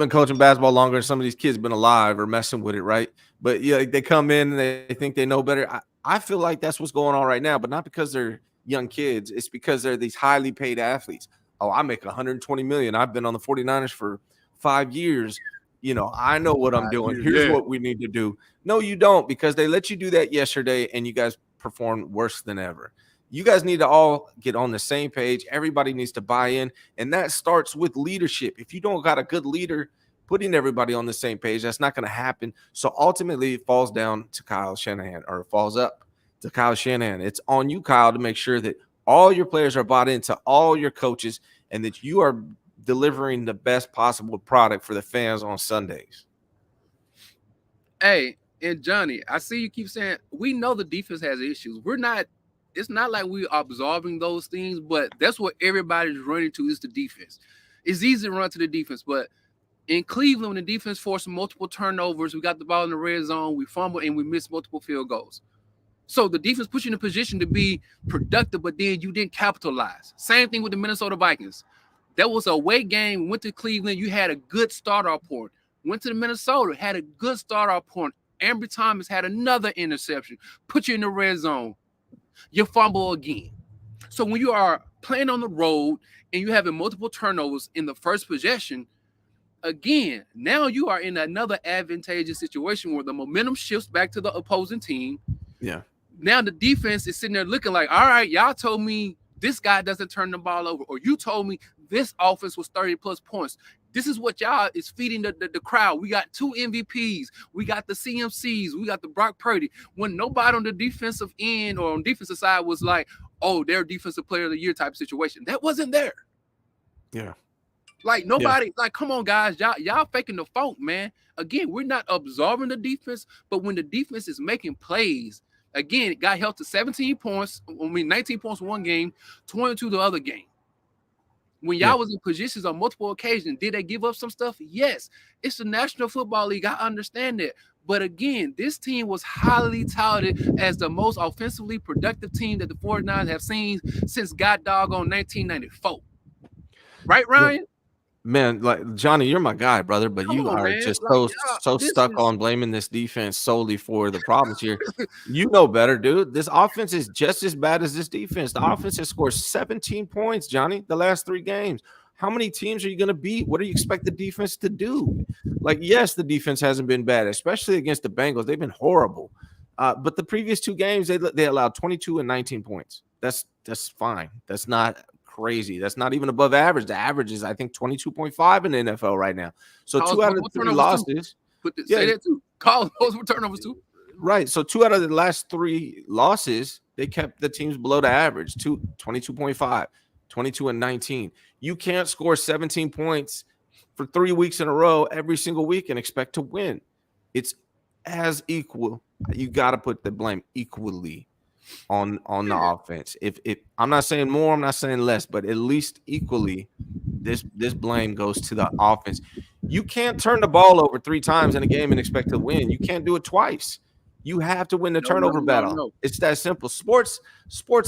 Speaker 1: coaching basketball longer than some of these kids have been alive or messing with it, right? But yeah, they come in and they think they know better. I feel like that's what's going on right now, but not because they're young kids. It's because they're these highly paid athletes. Oh, I make $120 million. I've been on the 49ers for 5 years. You know, I know what I'm doing. Here's what we need to do. No, you don't, because they let you do that yesterday and you guys performed worse than ever. You guys need to all get on the same page. Everybody needs to buy in, and that starts with leadership. If you don't got a good leader putting everybody on the same page, that's not going to happen. So ultimately, it falls down to Kyle Shanahan, or it falls up to Kyle Shanahan. It's on you, Kyle, to make sure that all your players are bought into, all your coaches, and that you are delivering the best possible product for the fans on Sundays.
Speaker 3: Hey, and Johnny, I see you keep saying we know the defense has issues. It's not like we're absolving those things, but that's what everybody's running to is the defense. It's easy to run to the defense, but in Cleveland, when the defense forced multiple turnovers, we got the ball in the red zone, we fumbled, and we missed multiple field goals. So the defense puts you in a position to be productive, but then you didn't capitalize. Same thing with the Minnesota Vikings. That was a away game. Went to Cleveland, you had a good start-off point. Went to the Minnesota, had a good start-off point. Ambry Thomas had another interception. Put you in the red zone. You fumble again. So when you are playing on the road and you having multiple turnovers in the first possession, again, now you are in another advantageous situation where the momentum shifts back to the opposing team.
Speaker 1: Yeah.
Speaker 3: Now the defense is sitting there looking like, all right, y'all told me this guy doesn't turn the ball over, or you told me this offense was 30-plus points. This is what y'all is feeding the crowd. We got 2 MVPs. We got the CMCs. We got the Brock Purdy. When nobody on the defensive end or on defensive side was like, oh, they're defensive player of the year type of situation. That wasn't there.
Speaker 1: Yeah.
Speaker 3: Like nobody, like, come on, guys. Y'all faking the funk, man. Again, we're not absolving the defense, but when the defense is making plays, again, it got held to 17 points. 19 points one game, 22 the other game. When y'all was in positions on multiple occasions, did they give up some stuff? Yes. It's the National Football League. I understand that. But again, this team was highly touted as the most offensively productive team that the 49ers have seen since God doggone 1994. Right, Ryan?
Speaker 1: Man, like Johnny, you're my guy, brother, but
Speaker 3: Come
Speaker 1: you
Speaker 3: on,
Speaker 1: are
Speaker 3: man.
Speaker 1: just
Speaker 3: Like,
Speaker 1: so
Speaker 3: this
Speaker 1: stuck
Speaker 3: is-
Speaker 1: on blaming this defense solely for the problems here. You know better, dude. This offense is just as bad as this defense. The offense has scored 17 points, Johnny, the last 3 games. How many teams are you going to beat? What do you expect the defense to do? Like, yes, the defense hasn't been bad, especially against the Bengals. They've been horrible. But the previous 2 games, they allowed 22 and 19 points. That's fine. That's not crazy. That's not even above average. The average is, I think, 22.5 in the NFL right now. So
Speaker 3: Cause
Speaker 1: 2 out of 3 losses.
Speaker 3: Say that too. Call those with turnovers too.
Speaker 1: Right. So 2 out of the last 3 losses, they kept the teams below the average. 22.5, 22 and 19. You can't score 17 points for 3 weeks in a row every single week and expect to win. It's as equal. You got to put the blame equally on the offense. If I'm not saying more, I'm not saying less, but at least equally, this blame goes to the offense. You can't turn the ball over 3 times in a game and expect to win. You can't do it twice. You have to win the turnover battle.
Speaker 3: No.
Speaker 1: It's that simple. Sports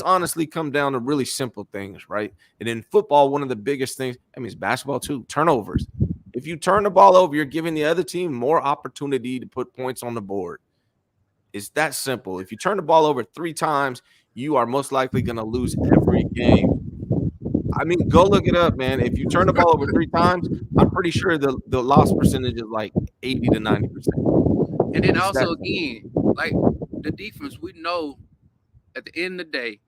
Speaker 1: honestly come down to really simple things, right? And in football, one of the biggest things, I mean, it's basketball too, turnovers. If you turn the ball over, you're giving the other team more opportunity to put points on the board. It's that simple. If you turn the ball over 3 times, you are most likely going to lose every game. I mean, go look it up, man. If you turn the ball over 3 times, I'm pretty sure the loss percentage is like 80 to 90%.
Speaker 3: And then also, again, like the defense, we know at the end of the day,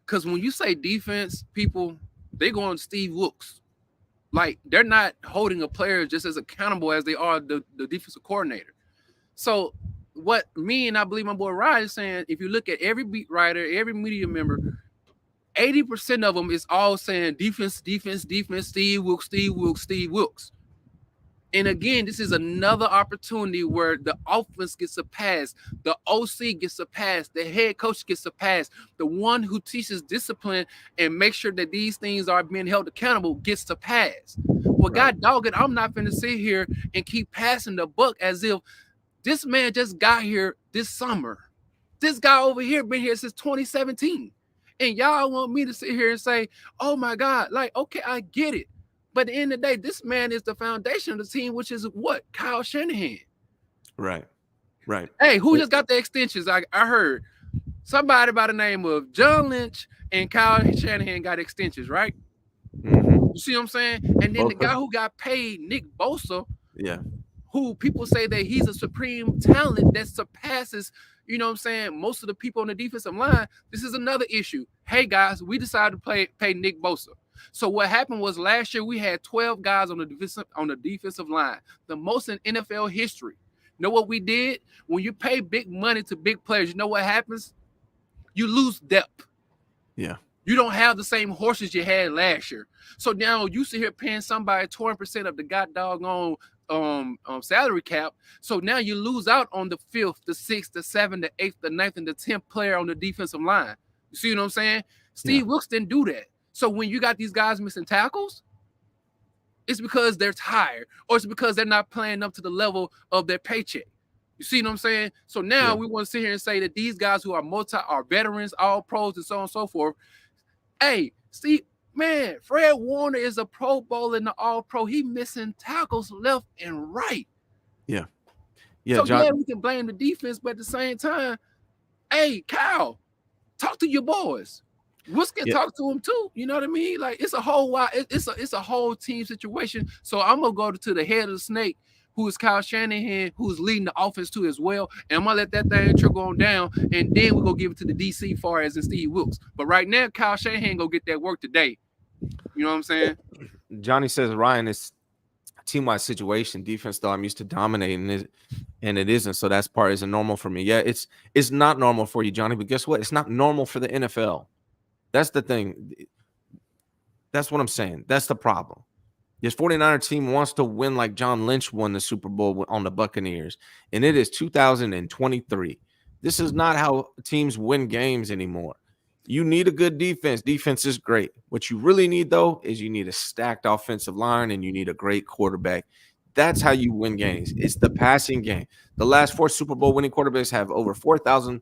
Speaker 3: because when you say defense, people, they go on Steve Wilks. Like, they're not holding a player just as accountable as they are the defensive coordinator. So what me and I believe my boy Ryan is saying, if you look at every beat writer, every media member, 80% of them is all saying defense, Steve Wilks. And again, this is another opportunity where the offense gets a pass, the OC gets a pass, the head coach gets a pass, the one who teaches discipline and makes sure that these things are being held accountable gets a pass. Well, God dog it, I'm not going to sit here and keep passing the buck as if this man just got here this summer. This guy over here been here since 2017. And y'all want me to sit here and say, oh my God, like, okay, I get it. But at the end of the day, this man is the foundation of the team, which is what? Kyle Shanahan.
Speaker 1: Right.
Speaker 3: Hey, who just got the extensions? I heard somebody by the name of John Lynch and Kyle Shanahan got extensions, right?
Speaker 1: Mm-hmm.
Speaker 3: You see what I'm saying? And then the guy who got paid, Nick Bosa, who people say that he's a supreme talent that surpasses, you know what I'm saying, most of the people on the defensive line. This is another issue. Hey, guys, we decided to pay Nick Bosa. So what happened was last year we had 12 guys on the defensive line, the most in NFL history. You know what we did? When you pay big money to big players, you know what happens? You lose depth.
Speaker 1: Yeah.
Speaker 3: You don't have the same horses you had last year. So now you sit here paying somebody 20% of the god doggone salary cap. So now you lose out on the 5th, the 6th, the 7th, the 8th, the 9th, and the 10th player on the defensive line. You see what I'm saying? Steve Wilks didn't do that. So when you got these guys missing tackles, it's because they're tired, or it's because they're not playing up to the level of their paycheck. You see what I'm saying? So now we want to sit here and say that these guys who are veterans, all pros, and so on and so forth. Hey, Steve, man, Fred Warner is a Pro Bowler and the All Pro. He missing tackles left and right.
Speaker 1: Yeah.
Speaker 3: So John, we can blame the defense, but at the same time, hey, Kyle, talk to your boys. Wilks can talk to him too. You know what I mean? Like, it's a whole it's a whole team situation. So I'm gonna go to the head of the snake, who is Kyle Shanahan, who's leading the offense too as well. And I'm gonna let that thing trickle on down, and then we're gonna give it to the DC far as in Steve Wilks. But right now, Kyle Shanahan go get that work today. You know what I'm saying?
Speaker 1: Johnny says, Ryan, it's a team-wide situation. Defense, though, I'm used to dominating, and it isn't. So that part isn't normal for me. Yeah, it's not normal for you, Johnny. But guess what? It's not normal for the NFL. That's the thing. That's what I'm saying. That's the problem. This 49er team wants to win like John Lynch won the Super Bowl on the Buccaneers, and it is 2023. This is not how teams win games anymore. You need a good defense. Defense is great. What you really need, though, is you need a stacked offensive line and you need a great quarterback. That's how you win games. It's the passing game. The last 4 Super Bowl winning quarterbacks have over 4,000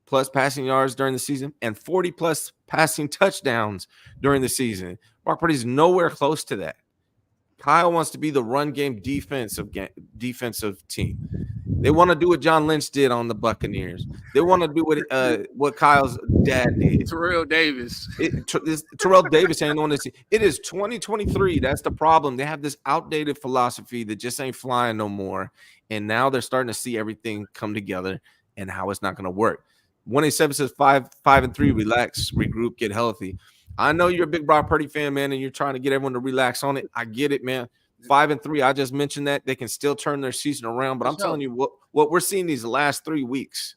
Speaker 1: plus passing yards during the season and 40 plus passing touchdowns during the season. Brock Purdy's nowhere close to that. Kyle wants to be the run game defensive team. They want to do what John Lynch did on the Buccaneers. They want to do what Kyle's dad did.
Speaker 3: Terrell Davis.
Speaker 1: Terrell Davis ain't on this. It is 2023. That's the problem. They have this outdated philosophy that just ain't flying no more. And now they're starting to see everything come together and how it's not going to work. 187 says 5-3, relax, regroup, get healthy. I know you're a big Brock Purdy fan, man, and you're trying to get everyone to relax on it. I get it, man. 5-3. I just mentioned that they can still turn their season around, but I'm telling you what we're seeing these last 3 weeks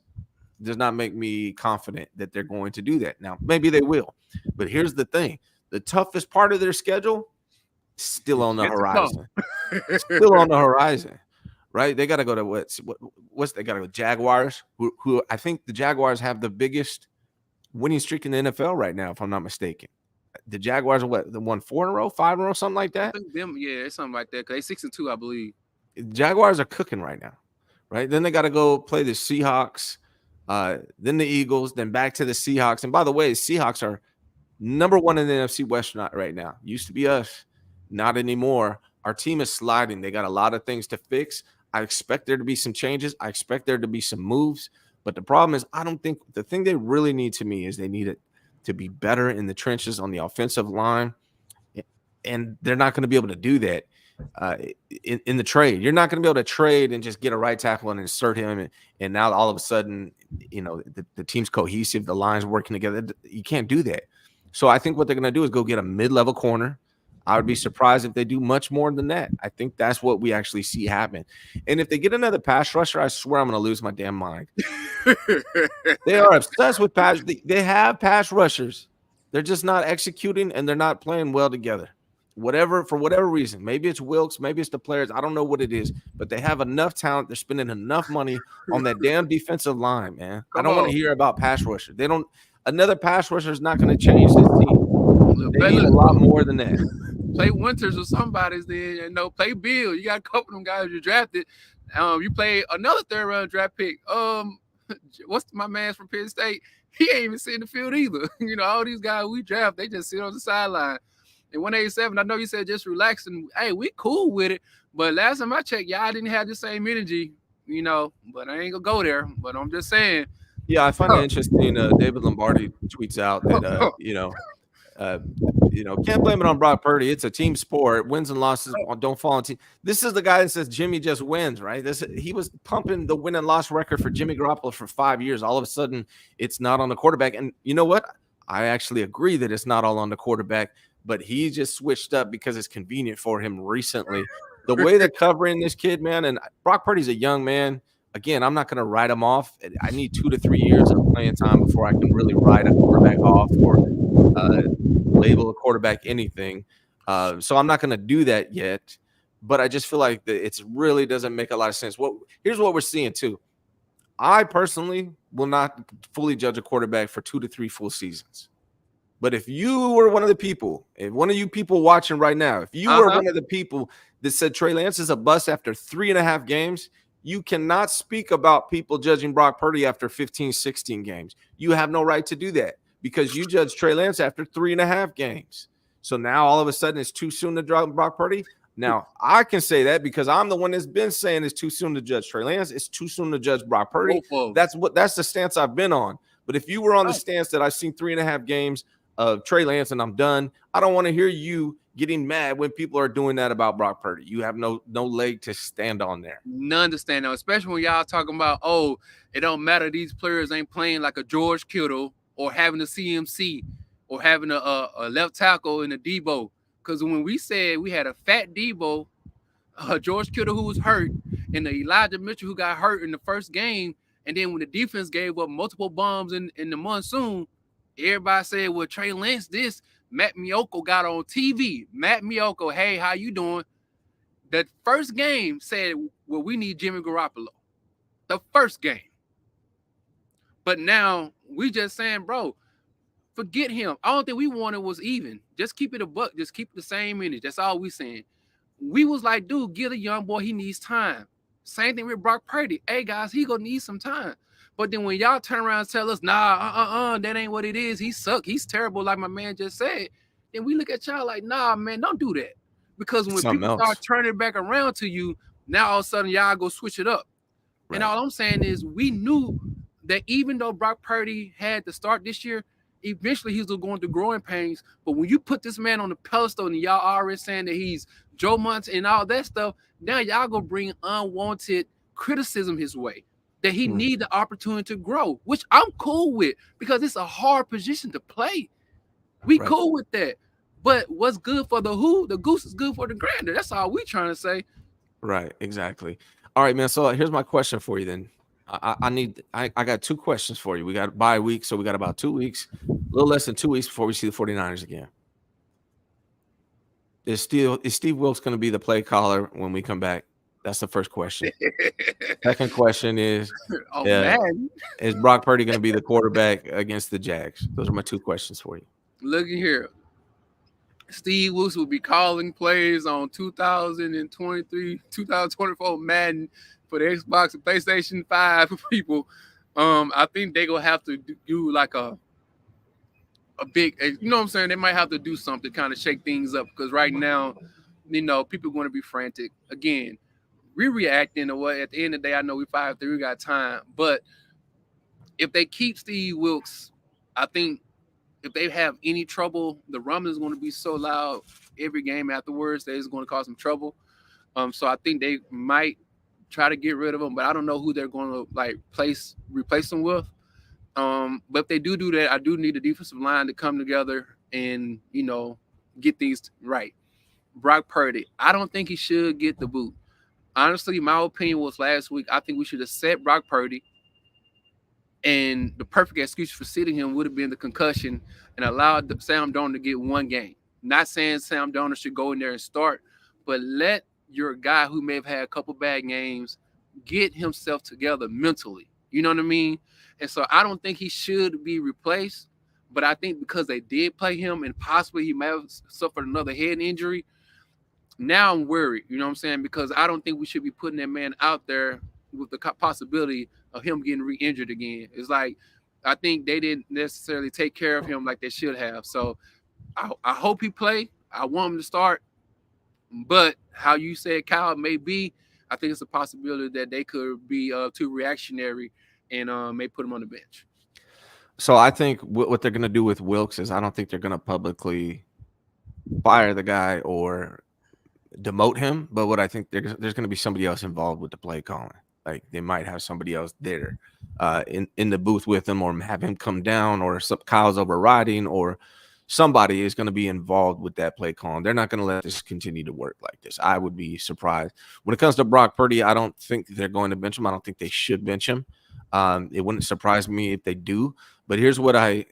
Speaker 1: does not make me confident that they're going to do that. Now, maybe they will, but here's the thing: the toughest part of their schedule still on the horizon. Still on the horizon, right? They got to go to what's they got to go Jaguars, who I think the Jaguars have the biggest winning streak in the NFL right now, if I'm not mistaken. The Jaguars are what? They won 4 in a row, 5 in a row, something like that.
Speaker 3: Yeah, something like that. Cause they 6-2, I believe.
Speaker 1: Jaguars are cooking right now, right? Then they got to go play the Seahawks, then the Eagles, then back to the Seahawks. And by the way, the Seahawks are number 1 in the NFC West right now. Used to be us, not anymore. Our team is sliding. They got a lot of things to fix. I expect there to be some changes. I expect there to be some moves. But the problem is, I don't think the thing they really need to me is they need it to be better in the trenches on the offensive line. And they're not going to be able to do that in the trade. You're not going to be able to trade and just get a right tackle and insert him. And now all of a sudden, you know, the team's cohesive, the line's working together. You can't do that. So I think what they're going to do is go get a mid-level corner. I would be surprised if they do much more than that. I think that's what we actually see happen. And if they get another pass rusher, I swear I'm going to lose my damn mind. They are obsessed with pass. They have pass rushers. They're just not executing, and they're not playing well together. For whatever reason. Maybe it's Wilkes. Maybe it's the players. I don't know what it is. But they have enough talent. They're spending enough money on that damn defensive line, man. I don't want to hear about pass rusher. Another pass rusher is not going to change this team. They need a lot more than that.
Speaker 3: Play Winters or somebody's there, play Bill. You got a couple of them guys you drafted. You play another 3rd-round draft pick. What's my man from Penn State? He ain't even seen the field either. All these guys we draft, they just sit on the sideline. And 187, I know you said just relax and hey, we cool with it. But last time I checked, y'all didn't have the same energy, but I ain't gonna go there. But I'm just saying.
Speaker 1: Yeah, I find it interesting. David Lombardi tweets out that can't blame it on Brock Purdy. It's a team sport. Wins and losses don't fall on team. This is the guy that says Jimmy just wins, right? He was pumping the win and loss record for Jimmy Garoppolo for 5 years. All of a sudden, it's not on the quarterback. And you know what? I actually agree that it's not all on the quarterback, but he just switched up because it's convenient for him recently. The way they're covering this kid, man, and Brock Purdy's a young man. Again, I'm not going to write him off. I need 2 to 3 years of playing time before I can really write a quarterback off or label a quarterback anything. So I'm not going to do that yet. But I just feel like it really doesn't make a lot of sense. Here's what we're seeing, too. I personally will not fully judge a quarterback for 2 to 3 full seasons. But if you were one of the people, if one of you people watching right now, if you were one of the people that said Trey Lance is a bust after 3.5 games, you cannot speak about people judging Brock Purdy after 15, 16 games. You have no right to do that because you judged Trey Lance after 3.5 games. So now all of a sudden it's too soon to drop Brock Purdy. Now I can say that because I'm the one that's been saying it's too soon to judge Trey Lance. It's too soon to judge Brock Purdy. That's the stance I've been on. But if you were on the stance that I've seen 3.5 games of Trey Lance and I'm done, I don't want to hear you getting mad when people are doing that about Brock Purdy. You have no leg to stand on there.
Speaker 3: None to stand on, especially when y'all talking about, it don't matter. These players ain't playing like a George Kittle or having a CMC or having a left tackle in a Debo. Because when we said we had a fat Debo, George Kittle who was hurt, and the Elijah Mitchell who got hurt in the first game, and then when the defense gave up multiple bombs in the monsoon, everybody said, well, Trey Lance this. Matt Miyoko got on TV. Matt Miyoko, hey, how you doing? The first game said, well, we need Jimmy Garoppolo. The first game. But now we just saying, bro, Forget him. All thing we wanted was even. Just keep it a buck. Just keep the same energy. That's all we saying. We was like, dude, get a young boy. He needs time. Same thing with Brock Purdy. Hey guys, he gonna need some time. But then when y'all turn around and tell us, nah, that ain't what it is. He suck. He's terrible, like my man just said. Then we look at y'all like, nah, man, don't do that. Because when
Speaker 1: Something
Speaker 3: people
Speaker 1: else.
Speaker 3: start turning it back around to you, now all of a sudden y'all go switch it up.
Speaker 1: Right.
Speaker 3: And all I'm saying is we knew that even though Brock Purdy had to start this year, eventually he's going through growing pains. But when you put this man on the pedestal and y'all already saying that he's Joe Montana and all that stuff, now y'all gonna bring unwanted criticism his way. That he need the opportunity to grow, which I'm cool with because it's a hard position to play. We
Speaker 1: Right.
Speaker 3: cool with that. But what's good for the goose is good for the gander. That's all we trying to say.
Speaker 1: Right, exactly. All right, man. So here's my question for you then. I got two questions for you. We got bye week, so we got about 2 weeks, a little less than 2 weeks before we see the 49ers again. Is Steve Wilkes going to be the play caller when we come back? That's the first question. Second question is,
Speaker 3: man,
Speaker 1: is Brock Purdy going to be the quarterback against the Jags? Those are my two questions for you.
Speaker 3: Look here. Steve Wilkes will be calling plays on 2023, 2024 Madden for the Xbox and PlayStation 5 people. I think they're gonna have to do like a big, you know what I'm saying? They might have to do something to kind of shake things up because right now, you know, people are going to be frantic. Again, we're reacting to what at the end of the day, I know we 5-3, we got time. But if they keep Steve Wilkes, I think if they have any trouble, the rumbling is going to be so loud every game afterwards that it's going to cause them trouble. So I think they might try to get rid of him, but I don't know who they're going to like replace him with. But if they do that, I do need the defensive line to come together and, you know, get things right. Brock Purdy, I don't think he should get the boot. Honestly, my opinion was last week, I think we should have set Brock Purdy. And the perfect excuse for sitting him would have been the concussion and allowed Sam Darnold to get one game. Not saying Sam Darnold should go in there and start, but let your guy who may have had a couple bad games get himself together mentally. You know what I mean? And so I don't think he should be replaced, but I think because they did play him and possibly he may have suffered another head injury, now I'm worried, you know what I'm saying? Because I don't think we should be putting that man out there with the possibility of him getting re-injured again. It's like, I think they didn't necessarily take care of him like they should have. So I hope he play. I want him to start. But how you said Kyle may be, I think it's a possibility that they could be too reactionary and may put him on the bench.
Speaker 1: So I think what they're going to do with Wilkes is I don't think they're going to publicly fire the guy or demote him. But what I think there's going to be somebody else involved with the play calling. Like they might have somebody else there in the booth with him, or have him come down, or Kyle's overriding, or somebody is going to be involved with that play calling. They're not going to let this continue to work like this. I would be surprised. When it comes to Brock Purdy, I don't think they're going to bench him. I don't think they should bench him. It wouldn't surprise me if they do. But here's what I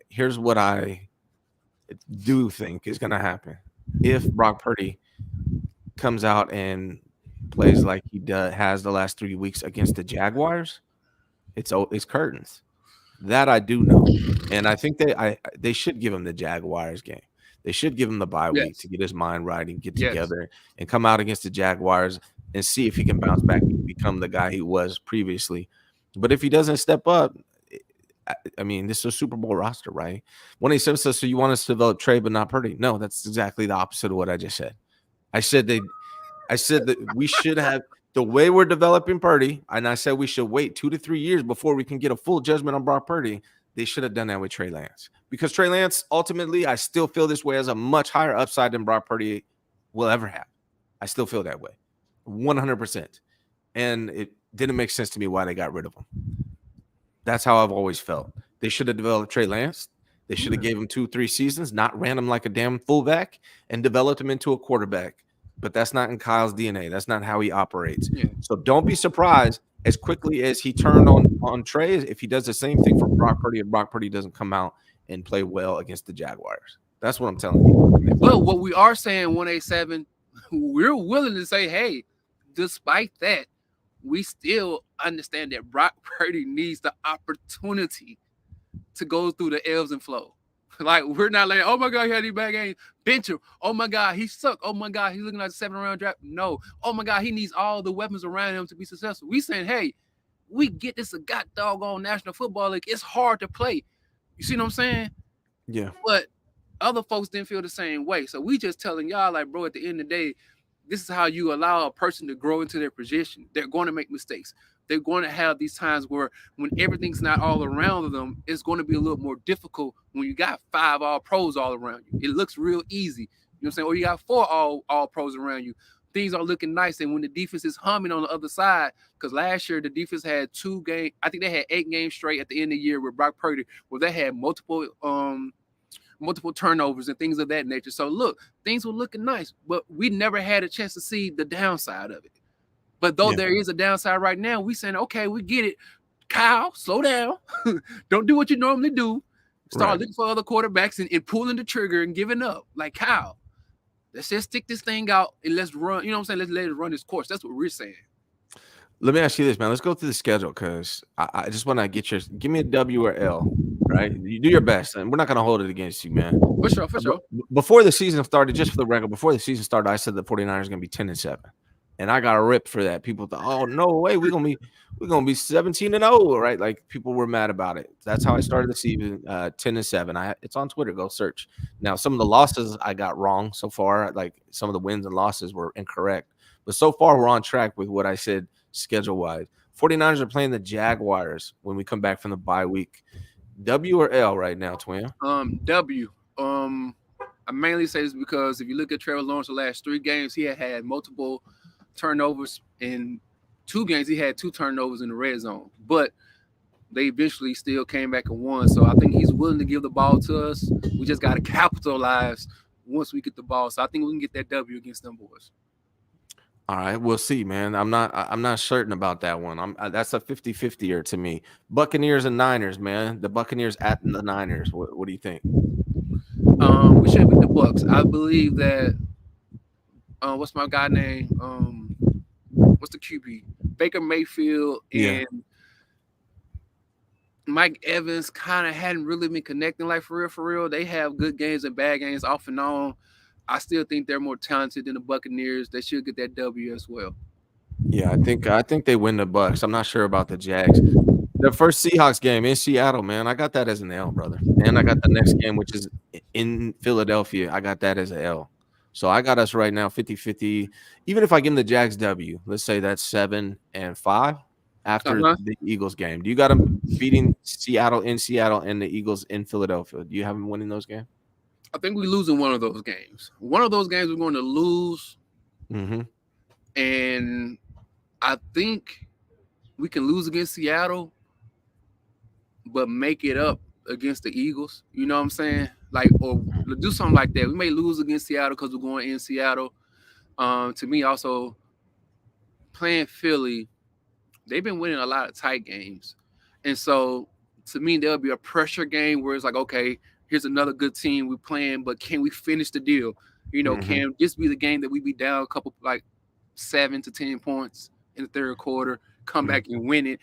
Speaker 1: do think is going to happen. If Brock Purdy comes out and plays like he has the last 3 weeks against the Jaguars, it's curtains. That I do know, and I think they should give him the Jaguars game. They should give him the bye week to get his mind right and get together and come out against the Jaguars and see if he can bounce back and become the guy he was previously. But if he doesn't step up, I mean, this is a Super Bowl roster, right? When he says, so you want us to develop Trey but not Purdy? No, that's exactly the opposite of what I just said. I said that we should have the way we're developing Purdy, and I said we should wait 2 to 3 years before we can get a full judgment on Brock Purdy. They should have done that with Trey Lance, because Trey Lance, ultimately, I still feel this way, as a much higher upside than Brock Purdy will ever have. I still feel that way, 100%. And it didn't make sense to me why they got rid of him. That's how I've always felt. They should have developed Trey Lance. They should have gave him 2-3 seasons, not ran him like a damn fullback, and developed him into a quarterback. But that's not in Kyle's DNA. That's not how he operates. Yeah. So don't be surprised as quickly as he turned on Trey if he does the same thing for Brock Purdy, and Brock Purdy doesn't come out and play well against the Jaguars. That's what I'm telling you.
Speaker 3: Well, what we are saying, 187, we're willing to say, hey, despite that, we still understand that Brock Purdy needs the opportunity to go through the ebbs and flow. Like, we're not like, oh my God, he had these bad games. Bench him. Oh my God, he sucked. Oh my God, he's looking like a 7th-round draft. No. Oh my God, he needs all the weapons around him to be successful. We saying, hey, we get this a god doggone National Football League. It's hard to play. You see what I'm saying?
Speaker 1: Yeah.
Speaker 3: But other folks didn't feel the same way. So we just telling y'all, like, bro, at the end of the day, this is how you allow a person to grow into their position. They're going to make mistakes. They're going to have these times where when everything's not all around them, it's going to be a little more difficult when you got 5 all pros all around you. It looks real easy. You know what I'm saying? Or you got 4 all pros around you. Things are looking nice. And when the defense is humming on the other side, because last year the defense had 2 games, I think they had 8 games straight at the end of the year with Brock Purdy, where they had multiple turnovers and things of that nature. So look, things were looking nice, but we never had a chance to see the downside of it. But though there is a downside right now, we saying, okay, we get it. Kyle, slow down. Don't do what you normally do. Start looking for other quarterbacks and pulling the trigger and giving up. Like, Kyle, let's just stick this thing out and let's run. You know what I'm saying? Let's let it run its course. That's what we're saying.
Speaker 1: Let me ask you this, man. Let's go through the schedule because I just want to give me a W or L, right? You do your best, and we're not going to hold it against you, man.
Speaker 3: For sure.
Speaker 1: Before the season started, just for the record, before the season started, I said the 49ers are going to be 10-7. And I got a rip for that. People thought, oh, no way, we're gonna be 17-0, right? Like, people were mad about it. That's how I started the season, 10-7. It's on Twitter. Go search. Now, some of the losses I got wrong so far. Like, some of the wins and losses were incorrect. But so far, we're on track with what I said schedule-wise. 49ers are playing the Jaguars when we come back from the bye week. W or L right now, Twin?
Speaker 3: W. I mainly say this because if you look at Trevor Lawrence the last 3 games, he had multiple turnovers. In 2 games, he had 2 turnovers in the red zone, but they eventually still came back and won. So I think he's willing to give the ball to us. We just got to capitalize once we get the ball. So I think we can get that W against them boys.
Speaker 1: All right, we'll see, man. I'm not certain about that one. That's a 50-50er to me. Buccaneers and Niners, man. The Buccaneers at the Niners. What do you think?
Speaker 3: We should beat the Bucs. I believe that. What's my guy name? What's the QB? Baker Mayfield and Mike Evans kind of hadn't really been connecting like for real. They have good games and bad games off and on. I still think they're more talented than the Buccaneers. They should get that W as well.
Speaker 1: Yeah, I think they win the Bucs. I'm not sure about the Jags. The first Seahawks game in Seattle, man, I got that as an L, brother. And I got the next game, which is in Philadelphia. I got that as an L. So I got us right now 50-50. Even if I give them the Jags W, let's say that's 7-5 after the Eagles game. Do you got them beating Seattle in Seattle and the Eagles in Philadelphia? Do you have them winning those games?
Speaker 3: I think we're losing one of those games. One of those games we're going to lose.
Speaker 1: Mm-hmm.
Speaker 3: And I think we can lose against Seattle, but make it up against the Eagles. You know what I'm saying? Like, or do something like that. We may lose against Seattle because we're going in Seattle. To me, also, playing Philly, they've been winning a lot of tight games. And so, to me, there'll be a pressure game where it's like, okay, here's another good team we're playing, but can we finish the deal? You know, can this be the game that we be down a couple, like 7 to 10 points in the third quarter, come back and win it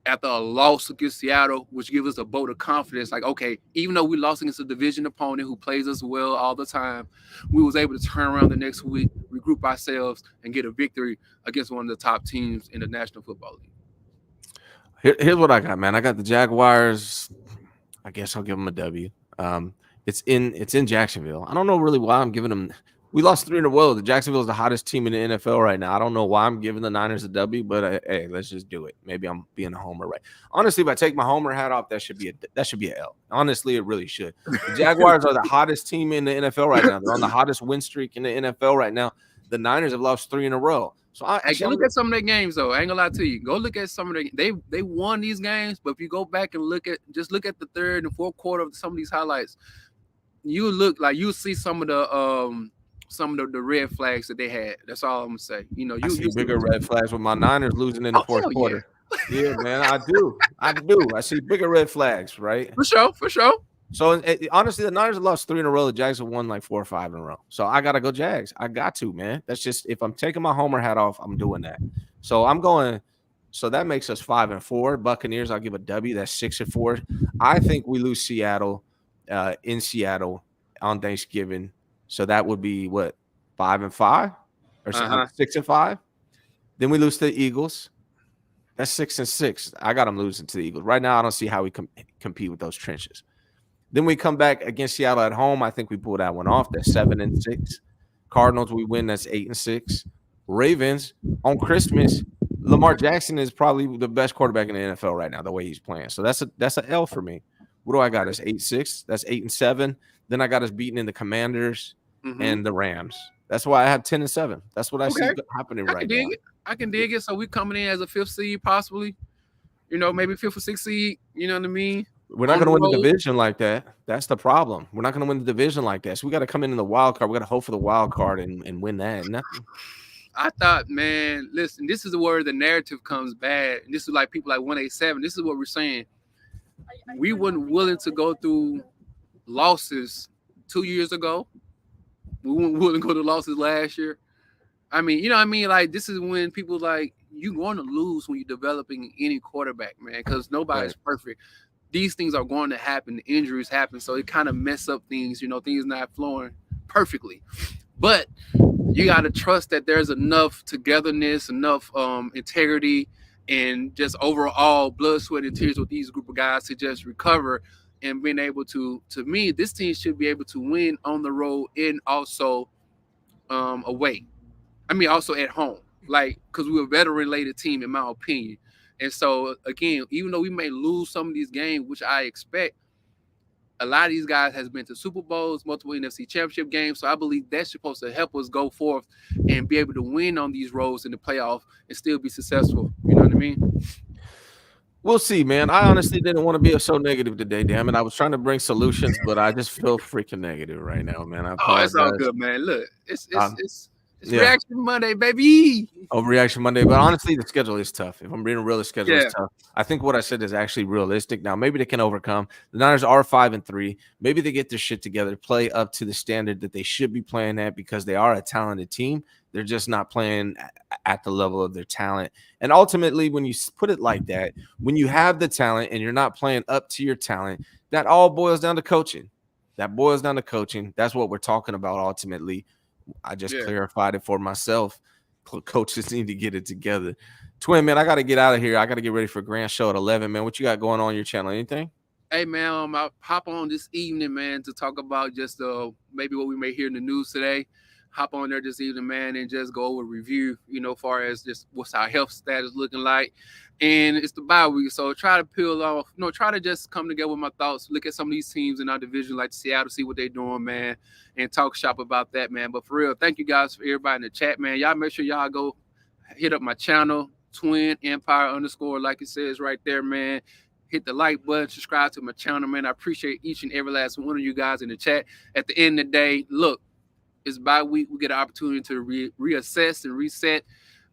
Speaker 3: after a loss against Seattle, which gives us a vote of confidence. Like, okay, even though we lost against a division opponent who plays us well all the time, we was able to turn around the next week, regroup ourselves, and get a victory against one of the top teams in the National Football League.
Speaker 1: Here's what I got, man. I got the Jaguars. I guess I'll give them a W. It's in Jacksonville. I don't know really why I'm giving them. We lost 3 in a row. The Jacksonville is the hottest team in the NFL right now. I don't know why I'm giving the Niners a W, but hey, let's just do it. Maybe I'm being a homer, right? Honestly, if I take my homer hat off, that should be a L. Honestly, it really should. The Jaguars are the hottest team in the NFL right now. They're on the hottest win streak in the NFL right now. The Niners have lost 3 in a row. So
Speaker 3: look at some of their games, though. I ain't gonna lie to you. Go look at some of they won these games, but if you go back and look at the third and fourth quarter of some of these highlights, you see some of the red flags that they had. That's all I'm gonna say. You know,
Speaker 1: I see bigger red flags with my Niners losing in the fourth quarter. Yeah, man, I do. I see bigger red flags, right?
Speaker 3: For sure.
Speaker 1: So honestly, the Niners have lost 3 in a row. The Jags have won like 4 or 5 in a row. So I gotta go Jags. I got to, man. That's just, if I'm taking my homer hat off, I'm doing that. So I'm going. So that makes us 5-4. Buccaneers, I'll give a W. That's 6-4. I think we lose Seattle. in Seattle on Thanksgiving. So that would be what, 5-5 or something, 6-5. Then we lose to the Eagles. That's 6-6. I got them losing to the Eagles right now. I don't see how we compete with those trenches. Then we come back against Seattle at home. I think we pull that one off. That's 7-6. Cardinals, we win. That's 8-6. Ravens on Christmas. Lamar Jackson is probably the best quarterback in the NFL right now, the way he's playing. So that's an L for me. What do I got? That's 8-6. That's 8-7. Then I got us beating in the Commanders and the Rams. That's why I have 10-7. That's what I see happening right now.
Speaker 3: I can dig it. So we coming in as a 5th seed, possibly. You know, maybe 5th or 6th seed. You know what I mean?
Speaker 1: We're not going to win the division like that. That's the problem. We're not going to win the division like that. So we got to come in the wild card. We got to hope for the wild card and win that. Nothing.
Speaker 3: I thought, man, listen, this is where the narrative comes bad. And this is like people like 187. This is what we're saying. We weren't willing to go through losses 2 years ago. We weren't willing to go to losses last year. I mean, you know what I mean? Like, this is when people like, you're going to lose when you're developing any quarterback, man, because nobody's perfect. These things are going to happen. Injuries happen. So it kind of mess up things, you know, things not flowing perfectly. But you got to trust that there's enough togetherness, enough integrity, and just overall blood, sweat, and tears with these group of guys to just recover and being able to me, this team should be able to win on the road and also away. I mean, also at home, like, because we're a veteran-related team, in my opinion. And so, again, even though we may lose some of these games, which I expect, a lot of these guys has been to Super Bowls, multiple NFC championship games. So I believe that's supposed to help us go forth and be able to win on these roads in the playoff and still be successful. You know what I mean?
Speaker 1: We'll see, man. I honestly didn't want to be so negative today, damn it. I was trying to bring solutions, but I just feel freaking negative right now, man.
Speaker 3: It's all good, man. Look, it's Reaction Monday, baby.
Speaker 1: Overreaction Monday. But honestly, the schedule is tough. If I'm being real, the schedule is tough. I think what I said is actually realistic. Now, maybe they can overcome. The Niners are 5-3. Maybe they get their shit together, play up to the standard that they should be playing at because they are a talented team. They're just not playing at the level of their talent. And ultimately, when you put it like that, when you have the talent and you're not playing up to your talent, that all boils down to coaching. That boils down to coaching. That's what we're talking about ultimately. I just clarified it for myself. Coaches need to get it together. Twin, man, I got to get out of here. I got to get ready for Grand Show at 11, man. What you got going on your channel? Anything?
Speaker 3: Hey, man, I'll hop on this evening, man, to talk about just maybe what we may hear in the news today. Hop on there this evening, man, and just go over review, you know, far as just what's our health status looking like. And it's the bye week, so try to peel off, try to just come together with my thoughts, look at some of these teams in our division like Seattle, see what they're doing, man, and talk shop about that, man. But for real, thank you guys for everybody in the chat, man. Y'all make sure y'all go hit up my channel, Twin Empire _ like it says right there, man. Hit the like button, subscribe to my channel, man. I appreciate each and every last one of you guys in the chat. At the end of the day, look, it's bye week. We get an opportunity to reassess and reset.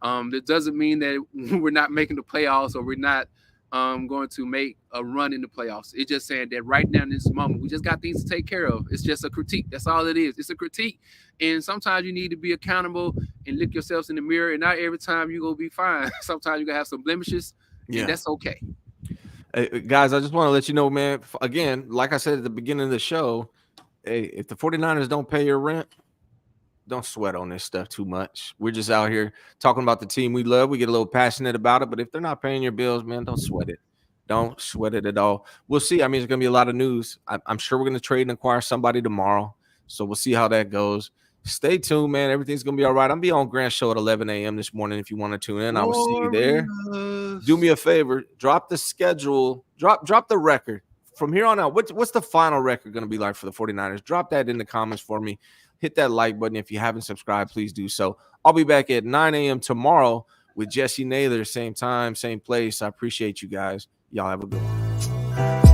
Speaker 3: That doesn't mean that we're not making the playoffs or we're not going to make a run in the playoffs. It's just saying that right now in this moment, we just got things to take care of. It's just a critique. That's all it is. It's a critique. And sometimes you need to be accountable and look yourselves in the mirror. And not every time you're going to be fine. Sometimes you're going to have some blemishes. Yeah. And that's okay.
Speaker 1: Hey, guys, I just want to let you know, man, again, like I said at the beginning of the show, hey, if the 49ers don't pay your rent, don't sweat on this stuff too much. We're just out here talking about the team we love. We get a little passionate about it, but if they're not paying your bills, man, don't sweat it. Don't sweat it at all. We'll see. I mean, there's going to be a lot of news. I'm sure we're going to trade and acquire somebody tomorrow, so we'll see how that goes. Stay tuned, man. Everything's going to be all right. I'll be on Grand Show at 11 a.m. this morning if you want to tune in. I will see you there. Do me a favor. Drop the schedule. Drop the record. From here on out, what's the final record going to be like for the 49ers? Drop that in the comments for me. Hit that like button. If you haven't subscribed, please do so. I'll be back at 9 a.m. tomorrow with Jesse Naylor, same time, same place. I appreciate you guys. Y'all have a good one.